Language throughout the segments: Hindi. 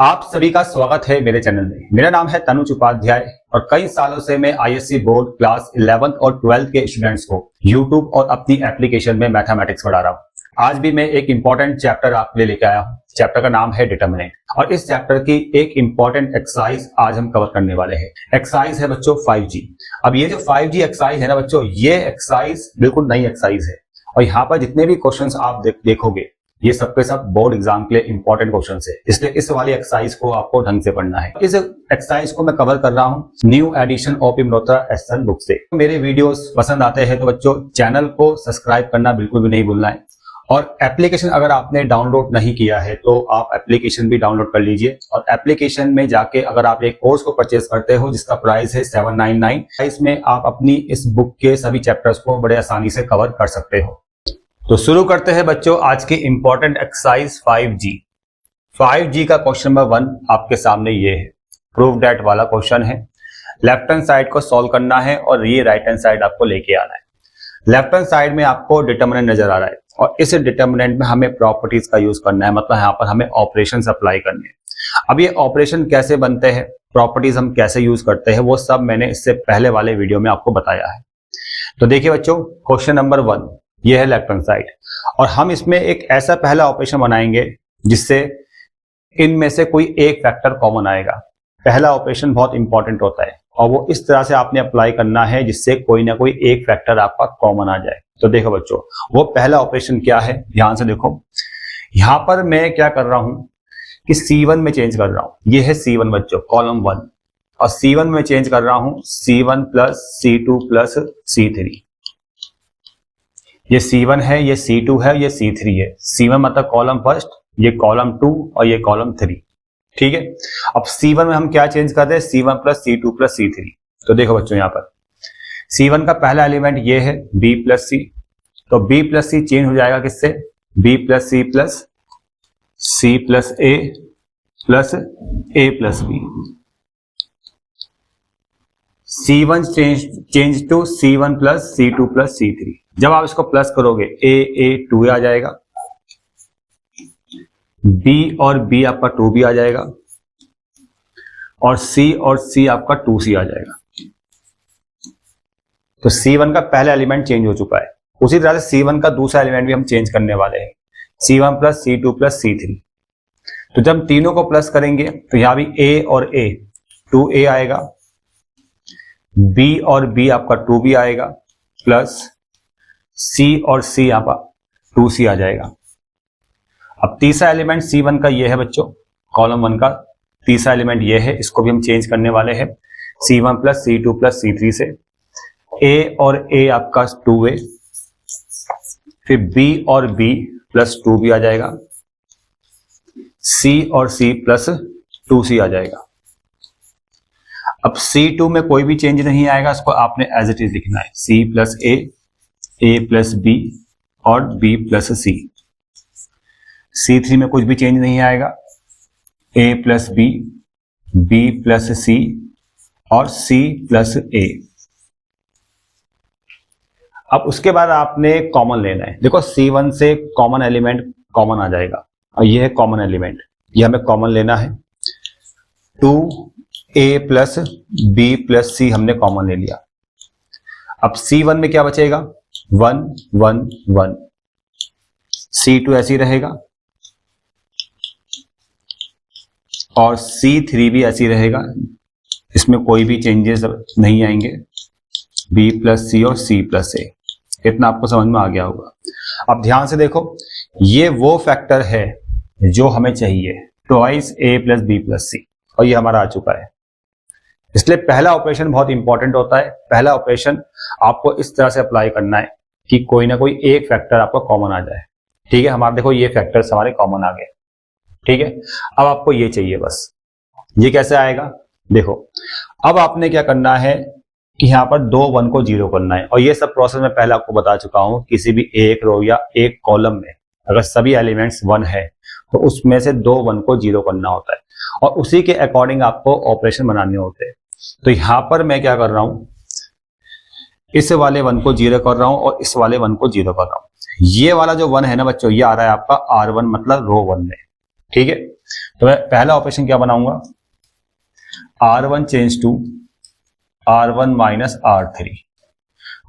आप सभी का स्वागत है मेरे चैनल में। मेरा नाम है तनुज उपाध्याय और कई सालों से मैं आईएससी बोर्ड क्लास 11 और 12 के स्टूडेंट्स को यूट्यूब और अपनी एप्लीकेशन में मैथमेटिक्स पढ़ा रहा हूँ। आज भी मैं एक इंपॉर्टेंट चैप्टर आपके लिए लेके आया हूँ। चैप्टर का नाम है डिटरमिनेंट और इस चैप्टर की एक इंपॉर्टेंट एक्सरसाइज आज हम कवर करने वाले हैं। एक्सरसाइज है बच्चों 5G। अब ये जो 5G एक्सरसाइज है ना बच्चों, ये एक्सरसाइज बिल्कुल नई एक्सरसाइज है और यहाँ पर जितने भी क्वेश्चंस आप देखोगे ये सबके सब बोर्ड एग्जाम के लिए इंपॉर्टेंट क्वेश्चन है, इसलिए इस वाली एक्सरसाइज को आपको ढंग से पढ़ना है। इस एक्सरसाइज को मैं कवर कर रहा हूँ न्यू एडिशन ऑफ इमरोत्रा एसएल बुक से। मेरे वीडियोस पसंद आते हैं तो बच्चों चैनल को सब्सक्राइब करना बिल्कुल भी नहीं भूलना है और एप्लीकेशन अगर आपने डाउनलोड नहीं किया है तो आप एप्लीकेशन भी डाउनलोड कर लीजिए और एप्लीकेशन में जाके अगर आप एक कोर्स को परचेज करते हो जिसका प्राइस है 799, इसमें आप अपनी इस बुक के सभी चैप्टर्स को बड़े आसानी से कवर कर सकते हो। तो शुरू करते हैं बच्चों आज की इंपॉर्टेंट एक्सरसाइज 5G। 5G का क्वेश्चन नंबर 1 आपके सामने ये है, प्रूव दैट वाला क्वेश्चन है। लेफ्ट हैंड साइड को सॉल्व करना है और ये राइट हैंड साइड आपको लेके आना है। लेफ्ट हैंड साइड में आपको डिटरमिनेंट नजर आ रहा है और इस डिटरमिनेंट में हमें प्रॉपर्टीज का यूज करना है, मतलब यहाँ पर हमें ऑपरेशन अप्लाई करने हैं। अब ये ऑपरेशन कैसे बनते हैं, प्रॉपर्टीज हम कैसे यूज करते हैं, वो सब मैंने इससे पहले वाले वीडियो में आपको बताया है। तो देखिए बच्चों, क्वेश्चन नंबर 1 ये है लेफ्ट हैंड साइड और हम इसमें एक ऐसा पहला ऑपरेशन बनाएंगे जिससे इनमें से कोई एक फैक्टर कॉमन आएगा। पहला ऑपरेशन बहुत इंपॉर्टेंट होता है और वो इस तरह से आपने अप्लाई करना है जिससे कोई ना कोई एक फैक्टर आपका कॉमन आ जाए। तो देखो बच्चों, वो पहला ऑपरेशन क्या है, ध्यान से देखो। यहां पर मैं क्या कर रहा हूं कि C1 में चेंज कर रहा हूं। ये है C1 बच्चों, कॉलम 1, और C1 में चेंज कर रहा हूं C1 plus C2 plus C3। ये C1 है, ये C2 है, ये C3 है। C1 मतलब कॉलम फर्स्ट, ये कॉलम 2 और ये कॉलम 3। ठीक है, अब C1 में हम क्या चेंज कर रहे हैं, C1 plus C2 plus C3। तो देखो बच्चों, यहाँ पर C1 का पहला एलिमेंट ये है B प्लस C, तो B प्लस C चेंज हो जाएगा किससे, B plus C plus C plus A plus A plus B। C1 change to C1 plus C2 plus C3। जब आप इसको प्लस करोगे A 2 आ जाएगा, B और B आपका 2B आ जाएगा और C आपका 2C आ जाएगा। तो C1 का पहला एलिमेंट चेंज हो चुका है। उसी तरह से C1 का दूसरा एलिमेंट भी हम चेंज करने वाले हैं, C1 plus C2 plus C3। तो जब तीनों को प्लस करेंगे तो यहां भी A और A 2A आएगा, B और B आपका 2B आएगा प्लस C और C आपका 2C आ जाएगा। अब तीसरा एलिमेंट C1 का ये है बच्चों, कॉलम 1 का तीसरा एलिमेंट ये है, इसको भी हम चेंज करने वाले हैं C1 plus C2 plus C3 से। A और A आपका 2A, फिर B और B प्लस 2B आ जाएगा, C और C प्लस 2C आ जाएगा। अब C2 में कोई भी चेंज नहीं आएगा, इसको आपने एज इट इज लिखना है, C plus A plus B और B प्लस C। C3 में कुछ भी चेंज नहीं आएगा, A plus B plus C और C प्लस A। अब उसके बाद आपने कॉमन लेना है। देखो C1 से कॉमन एलिमेंट कॉमन आ जाएगा और ये है कॉमन एलिमेंट, ये हमें कॉमन लेना है। 2A plus B plus C हमने कॉमन ले लिया। अब C1 में क्या बचेगा, 1 1 1। C2 ऐसे ही रहेगा और C3 भी ऐसे ही रहेगा, इसमें कोई भी चेंजेस नहीं आएंगे। B प्लस C और C प्लस A, इतना आपको समझ में आ गया होगा। अब ध्यान से देखो, ये वो फैक्टर है जो हमें चाहिए, twice A plus B plus C, और ये हमारा आ चुका है। इसलिए पहला ऑपरेशन बहुत इंपॉर्टेंट होता है। पहला ऑपरेशन आपको इस तरह से अप्लाई करना है कि कोई ना कोई एक फैक्टर आपका कॉमन आ जाए। ठीक है, हमारे देखो ये फैक्टर्स हमारे कॉमन आ गए। ठीक है, अब आपको ये चाहिए बस। ये कैसे आएगा, देखो अब आपने क्या करना है कि यहाँ पर 2 1 को 0 करना है और ये सब प्रोसेस मैं पहले आपको बता चुका हूं। किसी भी एक रो या एक कॉलम में अगर सभी एलिमेंट्स 1 है तो उसमें से 2 1 को 0 करना होता है और उसी के अकॉर्डिंग आपको ऑपरेशन बनाने होते हैं। तो यहां पर मैं क्या कर रहा हूं, इस वाले 1 को 0 कर रहा हूं और इस वाले 1 को 0 कर रहा हूं। ये वाला जो 1 है ना बच्चों, ये आ रहा है आपका R1 मतलब रो 1 में। ठीक है, तो मैं पहला ऑपरेशन क्या बनाऊंगा, R1 change to R1 minus R3।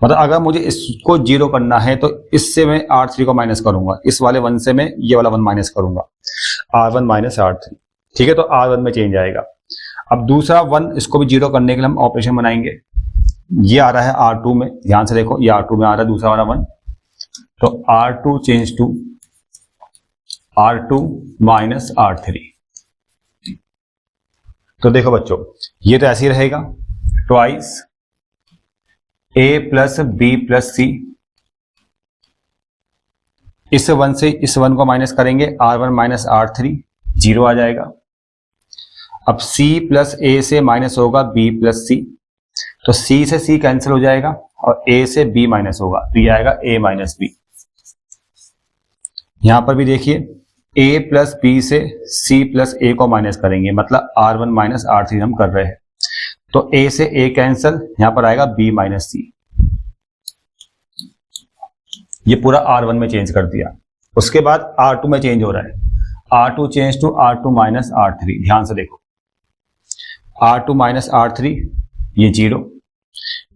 मतलब अगर मुझे इसको जीरो करना है तो इससे मैं R3 को माइनस करूंगा, इस वाले 1 से मैं ये वाला 1 माइनस करूंगा, R1 माइनस R3। ठीक है, तो R1 में चेंज आएगा। अब दूसरा 1 इसको भी जीरो करने के लिए हम ऑपरेशन बनाएंगे। ये आ रहा है R2 में, ध्यान से देखो, ये R2 में आ रहा है दूसरा वाला 1, तो R2 change to R2 minus R3। तो देखो बच्चों, ये तो ऐसे ही रहेगा, twice A plus B plus C। इस 1 से इस 1 को माइनस करेंगे, R1 माइनस R3 जीरो आ जाएगा। अब C प्लस A से माइनस होगा B प्लस C, तो C से C कैंसिल हो जाएगा और A से B माइनस होगा, तो ये आएगा A माइनस B। यहां पर भी देखिए, A प्लस B से C प्लस A को माइनस करेंगे, मतलब R1 माइनस R3 हम कर रहे हैं, तो A से A कैंसिल, यहां पर आएगा B माइनस C। ये पूरा R1 में चेंज कर दिया। उसके बाद R2 में चेंज हो रहा है, R2 change to R2 minus R3। ध्यान से देखो, R2 माइनस R3 ये जीरो,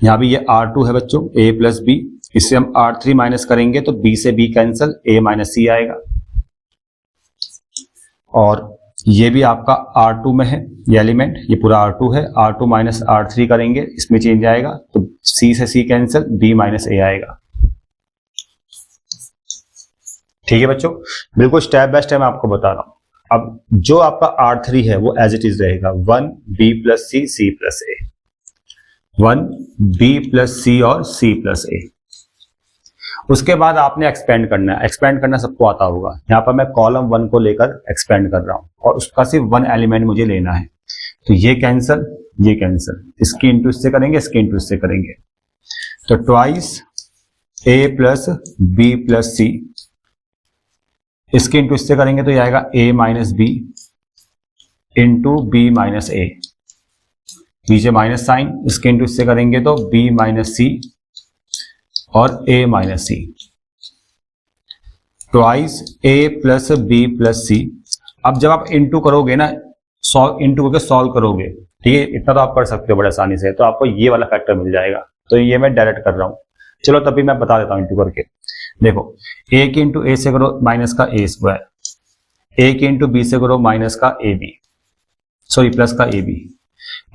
यहां भी ये R2 है बच्चों, A प्लस B, इससे हम R3 माइनस करेंगे तो B से B cancel, A minus C आएगा। और ये भी आपका R2 में है, ये एलिमेंट, ये पूरा R2 है, R2 माइनस R3 करेंगे, इसमें चेंज आएगा, तो C से C cancel, B minus A आएगा। ठीक है बच्चों, बिल्कुल स्टेप बाय स्टेप मैं आपको बता रहा हूं। अब जो आपका R3 है वो एज इट इज रहेगा, 1B plus C, C plus A, 1B plus C और C प्लस A। उसके बाद आपने एक्सपेंड करना है, एक्सपेंड करना सबको आता होगा। यहां पर मैं कॉलम 1 को लेकर एक्सपेंड कर रहा हूं और उसका सिर्फ 1 एलिमेंट मुझे लेना है, तो ये कैंसिल, ये कैंसिल, इसकी इंटू इससे करेंगे, इसकी इंटू इससे करेंगे, तो twice A plus B plus C, इसके इंटू इससे करेंगे तो ये आएगा A minus B into B minus A, नीचे माइनस साइन, इसके इंटू इससे करेंगे तो B माइनस C और A minus C, twice A plus B plus C। अब जब आप इंटू करोगे ना, इंटू करके सॉल्व करोगे, ठीक है, इतना तो आप कर सकते हो बड़े आसानी से, तो आपको ये वाला फैक्टर मिल जाएगा। तो ये मैं डायरेक्ट कर रहा हूं, चलो तभी मैं बता देता हूं इंटू करके। देखो, A की इंटू A से करो माइनस का A स्क्वायर, A की इंटू B से करो माइनस का AB, सॉरी प्लस का AB,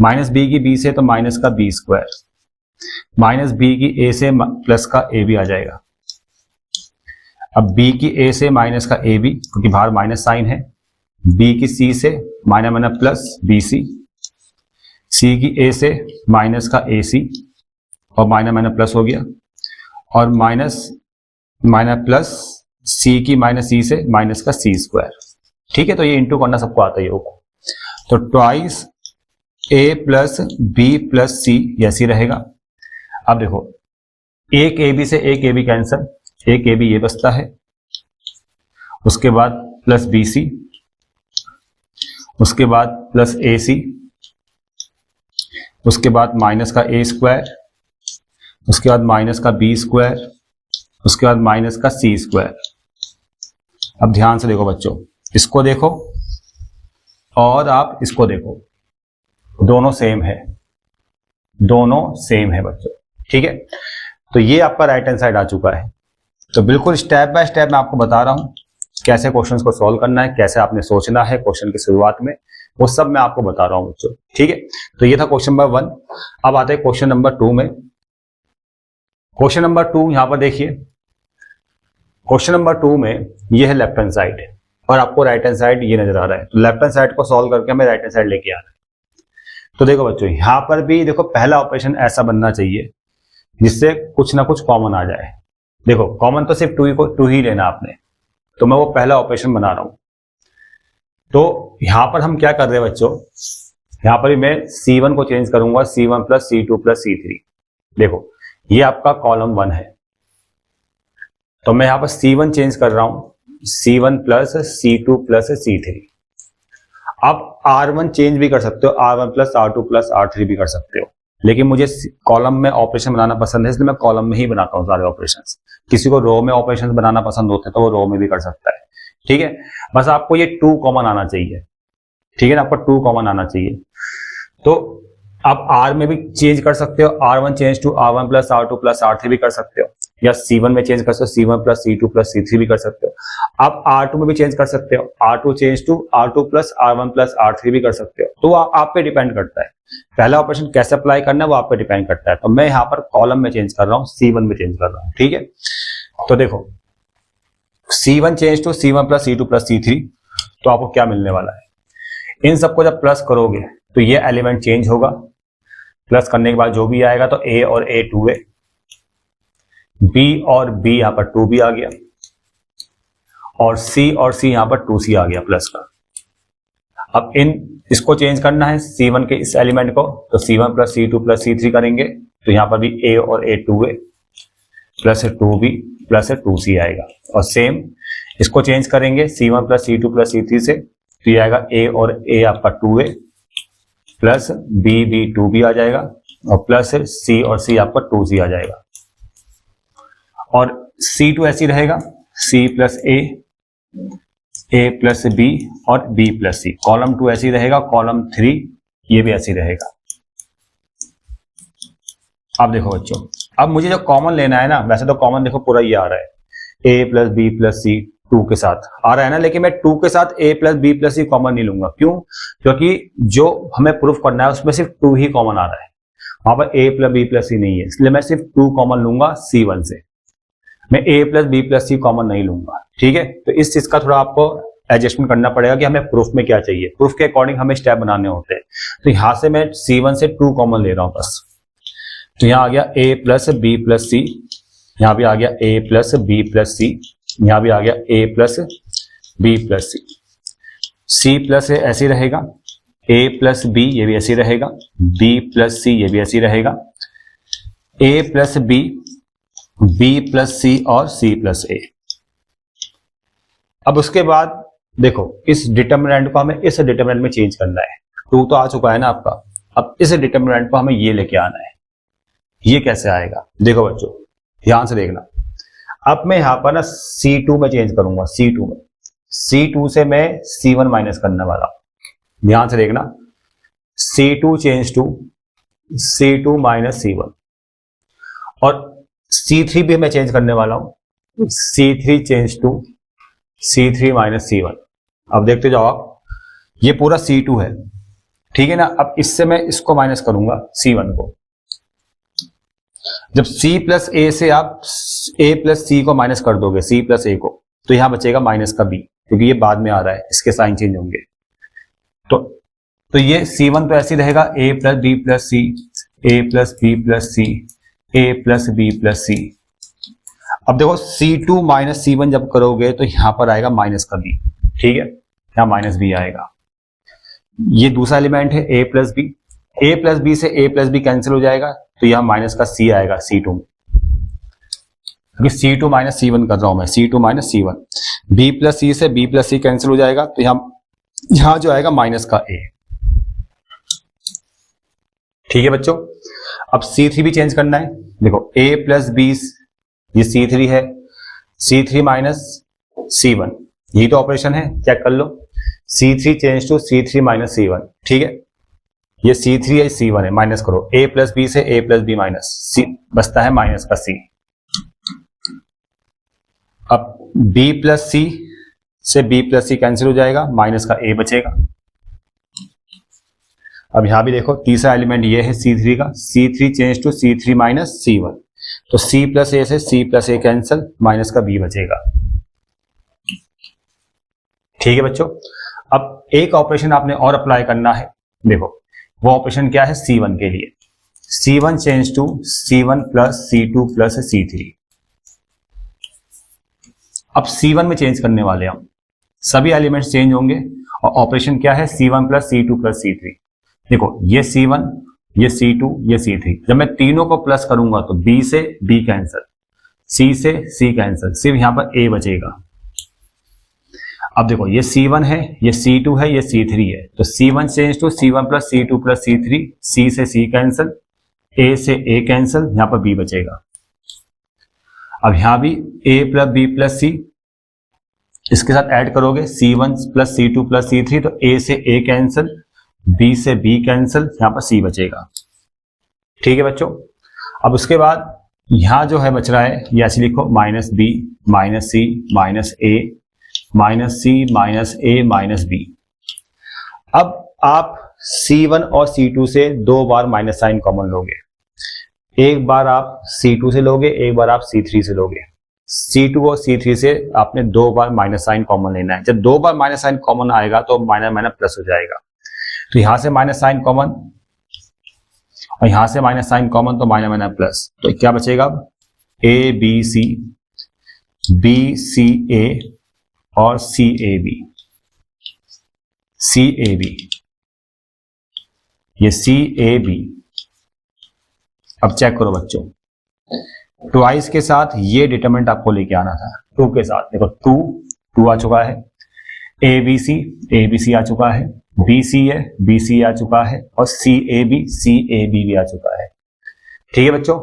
माइनस B की B से तो माइनस का B स्क्वायर, माइनस B की A से प्लस का AB आ जाएगा। अब B की A से माइनस का AB, क्योंकि बाहर माइनस साइन है, B की C से minus minus plus BC, C की A से माइनस का AC और माइनस माइनस प्लस हो गया, और माइनस माइनस प्लस C की माइनस C से माइनस का C स्क्वायर। ठीक है, तो ये इंटू करना सबको आता ही होगा, तो twice A plus B plus C ऐसी रहेगा। अब देखो, एक AB से एक AB कैंसिल, एक AB ये बचता है, उसके बाद प्लस BC, उसके बाद प्लस AC, उसके बाद माइनस का A स्क्वायर, उसके बाद माइनस का B स्क्वायर, उसके बाद माइनस का C स्क्वायर। अब ध्यान से देखो बच्चों, इसको देखो और आप इसको देखो, दोनों सेम है, दोनों सेम है बच्चों। ठीक है, तो ये आपका राइट हैंड साइड आ चुका है। तो बिल्कुल स्टेप बाय स्टेप मैं आपको बता रहा हूं कैसे क्वेश्चंस को सॉल्व करना है, कैसे आपने सोचना है क्वेश्चन की शुरुआत में, वो सब मैं आपको बता रहा हूं बच्चों। ठीक है, तो ये था क्वेश्चन नंबर 1। अब आते हैं क्वेश्चन नंबर 2 में। क्वेश्चन नंबर 2 यहां पर देखिए, क्वेश्चन नंबर 2 में ये है लेफ्ट हैंड साइड और आपको राइट हैंड साइड ये नजर आ रहा है। तो लेफ्ट हैंड साइड को सॉल्व करके हमें राइट हैंड साइड लेके आ रहा है। तो देखो बच्चों, यहां पर भी देखो, पहला ऑपरेशन ऐसा बनना चाहिए जिससे कुछ ना कुछ कॉमन आ जाए। देखो, कॉमन तो सिर्फ 2 ही लेना आपने, तो मैं वो पहला ऑपरेशन बना रहा हूं। तो यहां पर हम क्या कर रहे हैं बच्चों, यहां पर भी मैं C1 को चेंज करूंगा, C1 plus C2 plus C3। देखो, ये आपका कॉलम 1 है, तो मैं यहां पर C1 चेंज कर रहा हूं, C1 plus C2 plus C3। आप R1 चेंज भी कर सकते हो, R1 plus R2 plus R3 भी कर सकते हो, लेकिन मुझे कॉलम में ऑपरेशन बनाना पसंद है, इसलिए मैं कॉलम में ही बनाता हूँ सारे ऑपरेशंस। किसी को रो में ऑपरेशंस बनाना पसंद होते हैं तो वो रो में भी कर सकता है, ठीक है, बस आपको ये 2 कॉमन आना चाहिए, ठीक है ना, आपको 2 कॉमन आना चाहिए। तो आप R में भी चेंज कर सकते हो, R1 change to R1 plus R2 plus R3 भी कर सकते हो, या C1 में चेंज कर सकते हो, C1 plus C2 plus C3 भी कर सकते हो। आप R2 में भी चेंज कर सकते हो, R2 change to R2 plus R1 plus R3 भी कर सकते हो। तो आप पे डिपेंड करता है, पहला ऑपरेशन कैसे अप्लाई करना है वो आप पे डिपेंड करता है। तो मैं यहाँ पर कॉलम में चेंज कर रहा हूँ, C1 में चेंज कर रहा हूँ, ठीक है। तो देखो C1 change to C1 plus C2 plus C3, तो आपको क्या मिलने वाला है, इन सबको जब प्लस करोगे तो ये एलिमेंट चेंज होगा, प्लस करने के बाद जो भी आएगा तो A और A 2A, B और B यहां पर 2B आ गया, और C और C यहां पर 2C आ गया प्लस का। अब इसको चेंज करना है C1 के इस एलिमेंट को, तो C1 plus C2 plus C3 करेंगे, तो यहां पर भी A और A 2A plus 2B plus 2C आएगा। और सेम इसको चेंज करेंगे C1 plus C2 plus C3 से, तो ये आएगा A और A आपका 2A प्लस B 2B आ जाएगा, और प्लस C और C आपका 2C आ जाएगा। और C2 ऐसी रहेगा, C plus A plus B और B प्लस C। कॉलम 2 ऐसी रहेगा, कॉलम 3 ये भी ऐसी रहेगा। अब देखो बच्चों, अब मुझे जो कॉमन लेना है ना, वैसे तो कॉमन देखो पूरा ये आ रहा है, A plus B plus C 2 के साथ आ रहा है ना, लेकिन मैं 2 के साथ A plus B plus C common नहीं लूंगा। क्यों? क्योंकि जो हमें प्रूफ करना है उसमें सिर्फ 2 ही कॉमन आ रहा है, वहां पर A plus B plus C नहीं है, इसलिए मैं सिर्फ 2 कॉमन लूंगा C1 से, मैं A plus B plus C common नहीं लूंगा, ठीक है। तो इस चीज का थोड़ा आपको एडजस्टमेंट करना पड़ेगा कि हमें प्रूफ में क्या चाहिए, प्रूफ के अकॉर्डिंग हमें स्टेप बनाने होते हैं। तो यहां से मैं C1 से 2 कॉमन ले रहा हूं बस, तो यहां आ गया A plus B plus C, यहां भी आ गया A plus B plus C, यहां भी आ गया A plus B plus C plus A ऐसे रहेगा, A प्लस B ये भी ऐसे रहेगा, B प्लस C ये भी ऐसे रहेगा, A plus B plus C और C प्लस A। अब उसके बाद देखो इस डिटर्मिनेंट को हमें इस डिटर्मिनेंट में चेंज करना है, 2 तो आ चुका है ना आपका, अब इस डिटर्मिनेंट को हमें ये लेके आना है। ये कैसे आएगा, देखो बच्चों ध्यान से देखना। अब मैं यहां पर ना C2 में चेंज करूंगा, C2 में, C2 से मैं C1 माइनस करने वाला हूं, ध्यान से देखना, C2 change to C2 minus C1, और C3 भी मैं चेंज करने वाला हूं, C3 change to C3 minus C1। अब देखते जाओ आप, ये पूरा C2 है, ठीक है ना। अब इससे मैं इसको माइनस करूंगा C1 को, जब C प्लस A से आप A प्लस C को माइनस कर दोगे, C प्लस A को, तो यहां बचेगा माइनस का B, क्योंकि ये बाद में आ रहा है, इसके साइन चेंज होंगे। तो ये C1 तो ऐसे रहेगा, A plus B plus C, A plus B plus C, A plus B plus C। अब देखो C2 माइनस C1 जब करोगे तो यहां पर आएगा माइनस का B, ठीक है, यहां माइनस B आएगा। ये दूसरा एलिमेंट है A plus B, A plus B से A प्लस B कैंसिल हो जाएगा, तो यहां माइनस का C आएगा C2 में, क्योंकि C2 माइनस C1 कर रहा हूं मैं, C2 minus C1। B plus C से B प्लस C कैंसिल हो जाएगा, तो यहां जो आएगा माइनस का A, ठीक है बच्चों। अब C3 भी चेंज करना है, देखो A प्लस B ये C3 है, C3 माइनस C1, यही तो ऑपरेशन है, चेक कर लो, C3 change to C3 minus C1, ठीक है। ये C3 है, C1 है, माइनस करो, A प्लस B से A plus B minus C बचता है माइनस का C। अब B प्लस C से B प्लस C कैंसिल हो जाएगा, माइनस का A बचेगा। अब यहां भी देखो तीसरा एलिमेंट ये है C3 का, C3 change to C3 minus C1, तो C प्लस A से C plus A cancel, minus का B बचेगा, ठीक है बच्चों। अब एक ऑपरेशन आपने और अप्लाई करना है, देखो वो ऑपरेशन क्या है C1 के लिए, C1 change to C1 plus C2 plus C3। अब C1 में चेंज करने वाले हम, सभी एलिमेंट्स चेंज होंगे, और ऑपरेशन क्या है C1 plus C2 plus C3। देखो ये C1, ये C2, ये C3, जब मैं तीनों को प्लस करूंगा तो B से B कैंसिल, C से C कैंसिल, सिर्फ यहां पर A बचेगा। अब देखो ये C1 है, ये C2 है, ये C3 है, तो C1 change to C1 plus C2 plus C3, C से C कैंसिल, A से A कैंसिल, यहां पर B बचेगा। अब यहां भी A plus B plus C, इसके साथ ऐड करोगे C1 plus C2 plus C3, तो A से A कैंसिल, B से B कैंसिल, यहां पर C बचेगा। ठीक है बच्चों, अब उसके बाद यहां जो है बच रहा है ये ऐसे लिखो minus B minus C minus A minus C minus A minus B। अब आप C1 और C2 से 2 बार माइनस साइन कॉमन लोगे, एक बार आप C2 से लोगे, एक बार आप C3 से लोगे। C2 और C3 से आपने 2 बार माइनस साइन कॉमन लेना है। जब 2 बार माइनस साइन कॉमन आएगा तो माइनस माइनस प्लस हो जाएगा, तो यहां से माइनस साइन कॉमन और यहां से माइनस साइन कॉमन, तो माइनस माइनस प्लस, तो क्या बचेगा अब A B C B C A और C A B, C A B, ये C A B। अब चेक करो बच्चों, ट्वाइस के साथ ये डिटरमिनेंट आपको लेके आना था, 2 के साथ देखो 2 आ चुका है, A B C आ चुका है, B C आ चुका है और C A B भी आ चुका है। ठीक है बच्चों,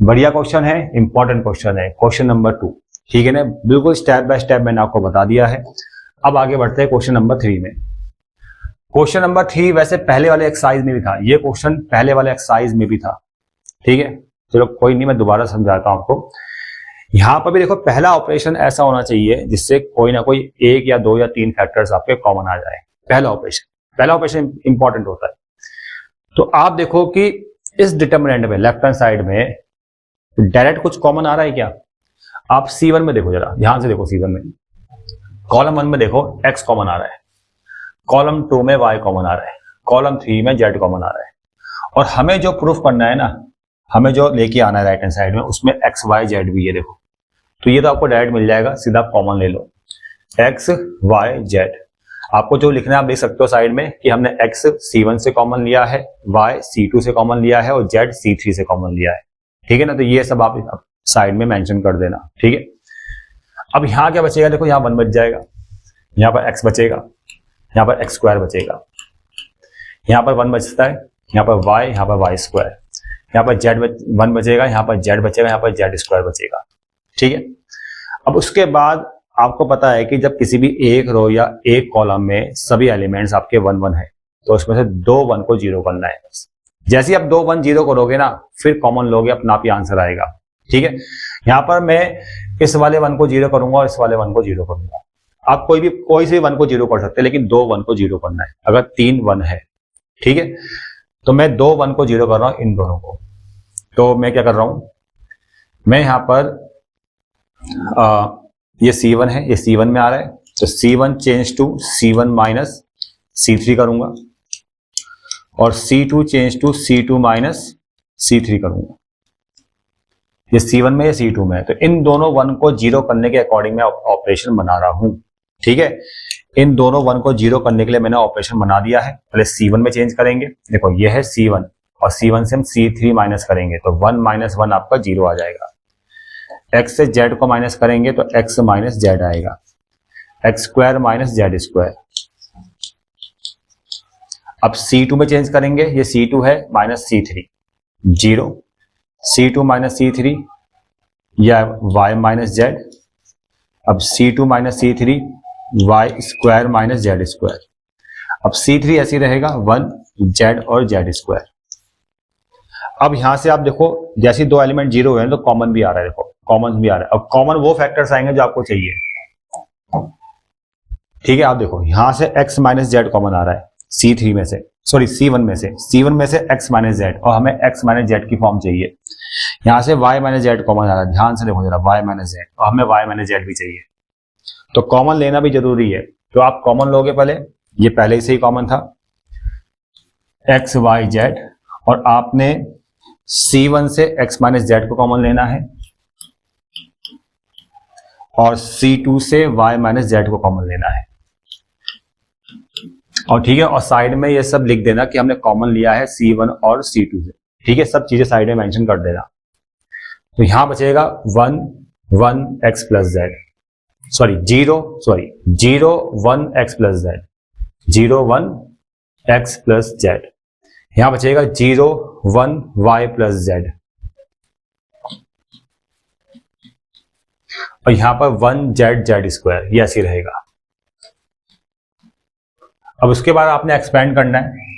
बढ़िया क्वेश्चन है, इंपॉर्टेंट क्वेश्चन है, क्वेश्चन नंबर 2। ठीक है ना, बिल्कुल स्टेप बाय स्टेप मैंने आपको बता दिया है। अब आगे बढ़ते हैं क्वेश्चन नंबर 3 में। क्वेश्चन नंबर 3 वैसे पहले वाले एक्सरसाइज में भी था, ये क्वेश्चन पहले वाले एक्सरसाइज में भी था। ठीक है, चलो कोई नहीं, मैं दोबारा समझाता हूं आपको। यहां पर भी देखो, पहला ऑपरेशन ऐसा होना चाहिए जिससे कोई ना कोई 1 या 2 या 3 फैक्टर्स आपके कॉमन आ जाए। पहला ऑपरेशन इंपॉर्टेंट होता है। तो आप देखो कि इस डिटरमिनेंट में लेफ्ट हैंड साइड में डायरेक्ट कुछ कॉमन आ रहा है क्या? आप C1 में देखो, जरा ध्यान से देखो, C1 में कॉलम 1 में देखो x कॉमन आ रहा है, कॉलम 2 में y कॉमन आ रहा है, कॉलम 3 में z कॉमन आ रहा है। और हमें जो प्रूफ करना है ना, हमें जो लेके आना है राइट हैंड साइड में, उसमें x y z भी है देखो, तो ये तो आपको डायरेक्ट मिल जाएगा, सीधा कॉमन ले लो x y z। आपको जो लिखना है आप देख सकते हो साइड में कि हमने x C1 से कॉमन लिया है, y C2 से कॉमन लिया है और z C3 से कॉमन लिया है। ठीक है ना, तो ये सब आप साइड में मेंशन कर देना। ठीक है, अब यहां क्या बचेगा, देखो यहां 1 बच जाएगा, यहां पर x बचेगा, यहां पर x स्क्वायर बचेगा, यहां पर 1 बचता है, यहां पर y, यहां पर y स्क्वायर, यहां पर z 1 बचेगा, यहां पर z बचेगा, यहां पर z स्क्वायर बचेगा। ठीक है, अब उसके बाद आपको पता है कि जब किसी भी एक रो या एक कॉलम में सभी एलिमेंट्स आपके 1 1 है, तो उसमें से 2 1 को 0 करना है। जैसे ही आप 2 1 0 करोगे ना, फिर कॉमन लोगे, अपना आप ही आंसर आएगा। ठीक है, यहां पर मैं इस वाले 1 को 0 करूंगा और इस वाले 1 को 0 करूंगा। आप कोई से 1 को 0 कर सकते हैं, लेकिन 2 1 को 0 करना है अगर 3 1 है। ठीक है, तो मैं 2 1 को 0 कर रहा हूं इन दोनों को। तो मैं क्या कर रहा हूं, मैं यहां पर ये C1 है, ये C1 में आ रहा है, तो C1 change to C1 minus C3 करूंगा और C2 change to C2 minus C3 करूंगा। ये C1 में, ये C2 में है, तो इन दोनों 1 को 0 करने के अकॉर्डिंग मैं ऑपरेशन बना रहा हूं। ठीक है, इन दोनों 1 को 0 करने के लिए मैंने ऑपरेशन बना दिया है। पहले C1 में चेंज करेंगे, देखो ये है C1 और C1 से हम C3 माइनस करेंगे, तो 1 माइनस 1 आपका 0 आ जाएगा। x से z को माइनस करेंगे तो x माइनस z आएगा, x square minus z square. अब C2 में चेंज करेंगे, ये C2 है minus C3 0, C2 minus C3 या y माइनस z। अब C2 minus C3 y square minus z square. अब C3 ऐसे रहेगा 1 z और z स्क्वायर। अब यहां से आप देखो, जैसे 2 एलिमेंट 0 हुए हैं तो कॉमन भी आ रहा है, देखो कॉमन भी आ रहा है। अब कॉमन वो फैक्टर्स आएंगे जो आपको चाहिए। ठीक है, आप देखो यहां से x माइनस जेड कॉमन आ रहा है C3 में से, सॉरी C1 में से, C1 में से x माइनस जेड, और हमें x माइनस जेड की फॉर्म चाहिए। यहां से y माइनस जेड कॉमन आ रहा है, ध्यान से देखो जरा, y माइनस जेड, और हमें y माइनस जेड भी चाहिए, तो कॉमन लेना भी जरूरी है। तो आप कॉमन लोगे पहले, ये पहले ही से ही कॉमन था x y z, और आपने C1 से x माइनस जेड को कॉमन लेना है और C2 से y माइनस जेड को कॉमन लेना है। और ठीक है, और साइड में ये सब लिख देना कि हमने कॉमन लिया है C1 और C2 से। ठीक है, सब चीजें साइड में मेंशन कर देना। तो यहां बचेगा 1 1 x plus Z, sorry 0 1 x plus Z, 0 1 x plus Z. यहां बचेगा 0 1 y प्लस जेड, और यहां पर 1z(z²) ये ऐसे रहेगा। अब उसके बाद आपने एक्सपेंड करना है,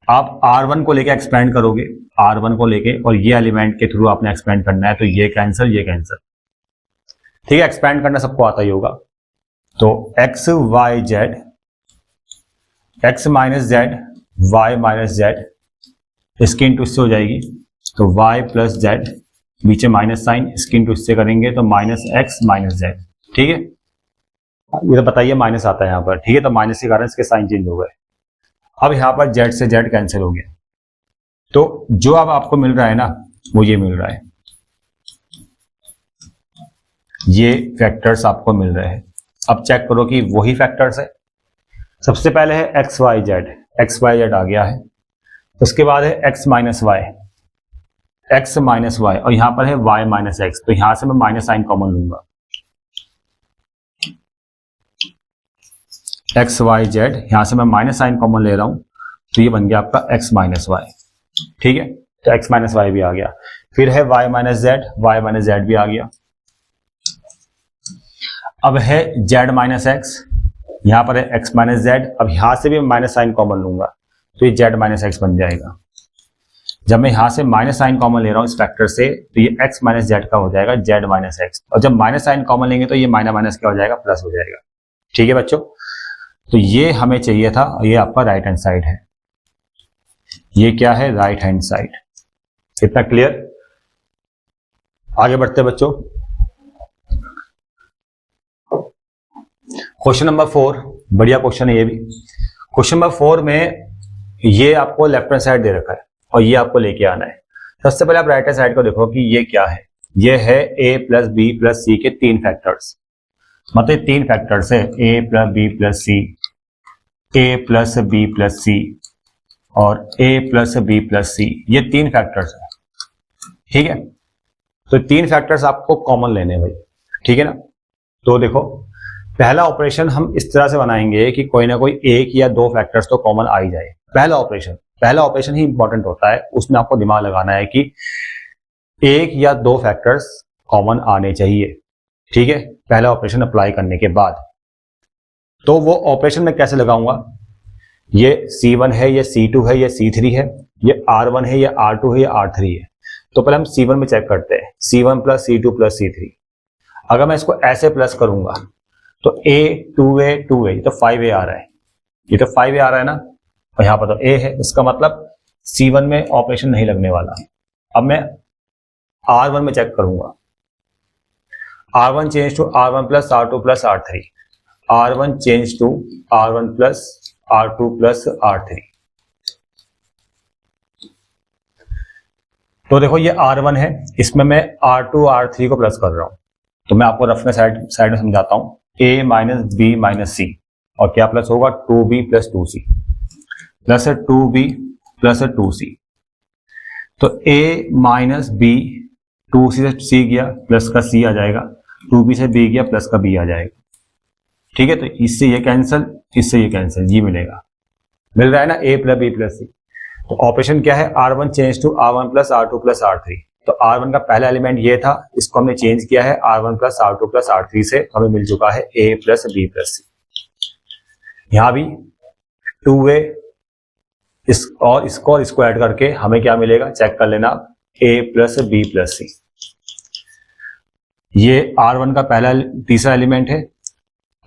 आप r1 को लेके एक्सपेंड करोगे, r1 को लेके, और ये एलिमेंट के थ्रू आपने एक्सपेंड करना है, तो ये कैंसिल, ये कैंसिल। ठीक है, एक्सपेंड करना सबको आता ही होगा। तो x y z, x minus Z, y minus Z, इसकी इंटू इससे हो जाएगी, तो y प्लस जेड, नीचे माइनस साइन, इसकी इंटू इससे करेंगे तो माइनस एक्स माइनस जेड। ठीक है, ये तो बताइए माइनस आता है यहाँ पर। ठीक है, तो माइनस के कारण इसके साइन चेंज हो गए। अब यहाँ पर z से z कैंसिल हो गया, तो जो अब आपको मिल रहा है ना, वो ये मिल रहा है, ये फैक्टर्स आपको मिल रहे हैं। अब चेक करो कि वही फैक्टर्स है। सबसे पहले है एक्स वाई जेड आ गया है, उसके बाद है एक्स माइनस वाई, और यहां पर है वाई माइनस एक्स, तो यहां से मैं माइनस साइन कॉमन लूंगा। एक्स वाई जेड, यहां से मैं माइनस साइन कॉमन ले रहा हूं, तो ये बन गया आपका एक्स माइनस वाई। ठीक है, तो एक्स माइनस वाई भी आ गया। फिर है वाई माइनस जेड भी आ गया। अब है जेड माइनस एक्स, यहां पर है एक्स माइनस जेड, अब यहां से भी मैं माइनस साइन कॉमन लूंगा, तो ये जेड माइनस एक्स बन जाएगा। जब मैं यहां से माइनस साइन कॉमन ले रहा हूं इस फैक्टर से, तो ये एक्स माइनस जेड का हो जाएगा जेड माइनस एक्स, और जब माइनस साइन कॉमन लेंगे तो ये माइनस माइनस क्या हो जाएगा, प्लस हो जाएगा। ठीक है बच्चों, तो ये हमें चाहिए था, ये आपका राइट हैंड साइड है, ये क्या है, राइट हैंड साइड। इतना क्लियर? आगे बढ़ते बच्चों, क्वेश्चन नंबर 4, बढ़िया क्वेश्चन है ये भी। क्वेश्चन नंबर 4 में ये आपको लेफ्ट हैंड साइड दे रखा है और ये आपको लेके आना है। सबसे पहले आप राइट हैंड साइड को देखो कि ये क्या है, ये है a plus B plus C के 3 फैक्टर्स, मतलब 3 फैक्टर्स है, a plus B plus C, a plus B plus C और a plus B plus C, ये 3 फैक्टर्स है। ठीक है, तो 3 फैक्टर्स आपको कॉमन लेने भाई। ठीक है ना, तो देखो पहला ऑपरेशन हम इस तरह से बनाएंगे कि कोई ना कोई एक या 2 फैक्टर्स तो कॉमन आ ही जाए। पहला ऑपरेशन ही इंपॉर्टेंट होता है, उसमें आपको दिमाग लगाना है कि 1 या 2 फैक्टर्स कॉमन आने चाहिए। ठीक है, पहला ऑपरेशन अप्लाई करने के बाद, तो वो ऑपरेशन में कैसे लगाऊंगा, ये C1 है, ये C2 है, ये C3 है, ये R1 है, ये R2 है, ये R3 है। तो पहले हम C1 में चेक करते हैं, C1 plus C2 plus C3। अगर मैं इसको ऐसे प्लस करूंगा तो A 2A 2A, ये तो 5A आ रहा है, ये तो 5A आ रहा है ना, और यहां पर तो A है, इसका मतलब C1 में ऑपरेशन नहीं लगने वाला। अब मैं R1 में चेक करूंगा, R1 change to R1 plus R2 plus R3, R1 change to R1 plus R2 plus R3। तो देखो ये R1 है, इसमें मैं R2 R3 को प्लस कर रहा हूं, तो मैं आपको रफ में साइड में समझाता हूं। A minus B minus C, और क्या प्लस होगा, 2B plus 2C, plus 2B plus 2C। तो A माइनस बी, 2C से C गया, प्लस का C आ जाएगा, 2B से B गया, प्लस का B आ जाएगा। ठीक है, तो इससे ये कैंसिल, इससे ये कैंसिल, ये मिलेगा, मिल रहा है ना, A plus B plus C। तो ऑपरेशन क्या है, R1 change to R1 plus R2 plus R3। तो R1 का पहला एलिमेंट ये था, इसको हमने चेंज किया है R1 plus R2 plus R3 से, हमें मिल चुका है A plus B plus C। यहां भी 2A, इसको स्क्वायर करके हमें क्या मिलेगा, चेक कर लेना, A plus B plus C। ये R1 का पहला तीसरा एलिमेंट है,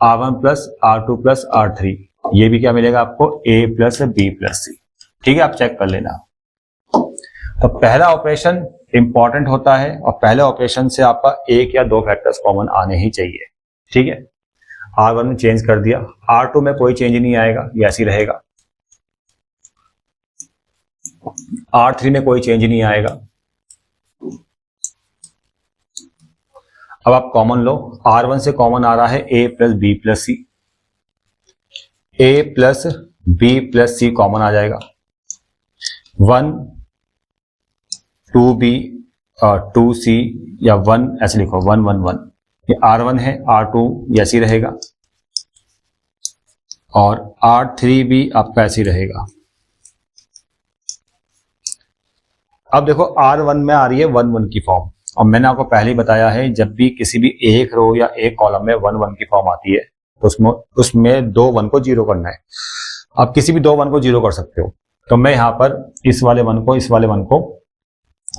R1 plus R2 plus R3, ये भी क्या मिलेगा आपको, A plus B plus C। ठीक है, आप चेक कर लेना। तो पहला ऑपरेशन इंपॉर्टेंट होता है, और पहले ऑपरेशन से आपका 1 या 2 फैक्टर्स कॉमन आने ही चाहिए। ठीक है, R1 में चेंज कर दिया, R2 में कोई चेंज नहीं आएगा, ये ऐसे ही रहेगा, R3 में कोई चेंज नहीं आएगा। अब आप कॉमन लो, R1 से कॉमन आ रहा है A plus B plus C, A plus B plus C common आ जाएगा, 1 2B 2C या 1 ऐसे लिखो, 1 1 1। ये R1 है, R2 ऐसे ही रहेगा, और R3 भी आपका ऐसे ही रहेगा। अब देखो R1 में आ रही है 1 1 की फॉर्म, और मैंने आपको पहले ही बताया है, जब भी किसी भी एक रो या एक कॉलम में 1 1 की फॉर्म आती है तो उसमें 2 1 को 0 करना है। आप किसी भी 2 1 को 0 कर सकते हो। तो मैं यहाँ पर इस वाले 1 को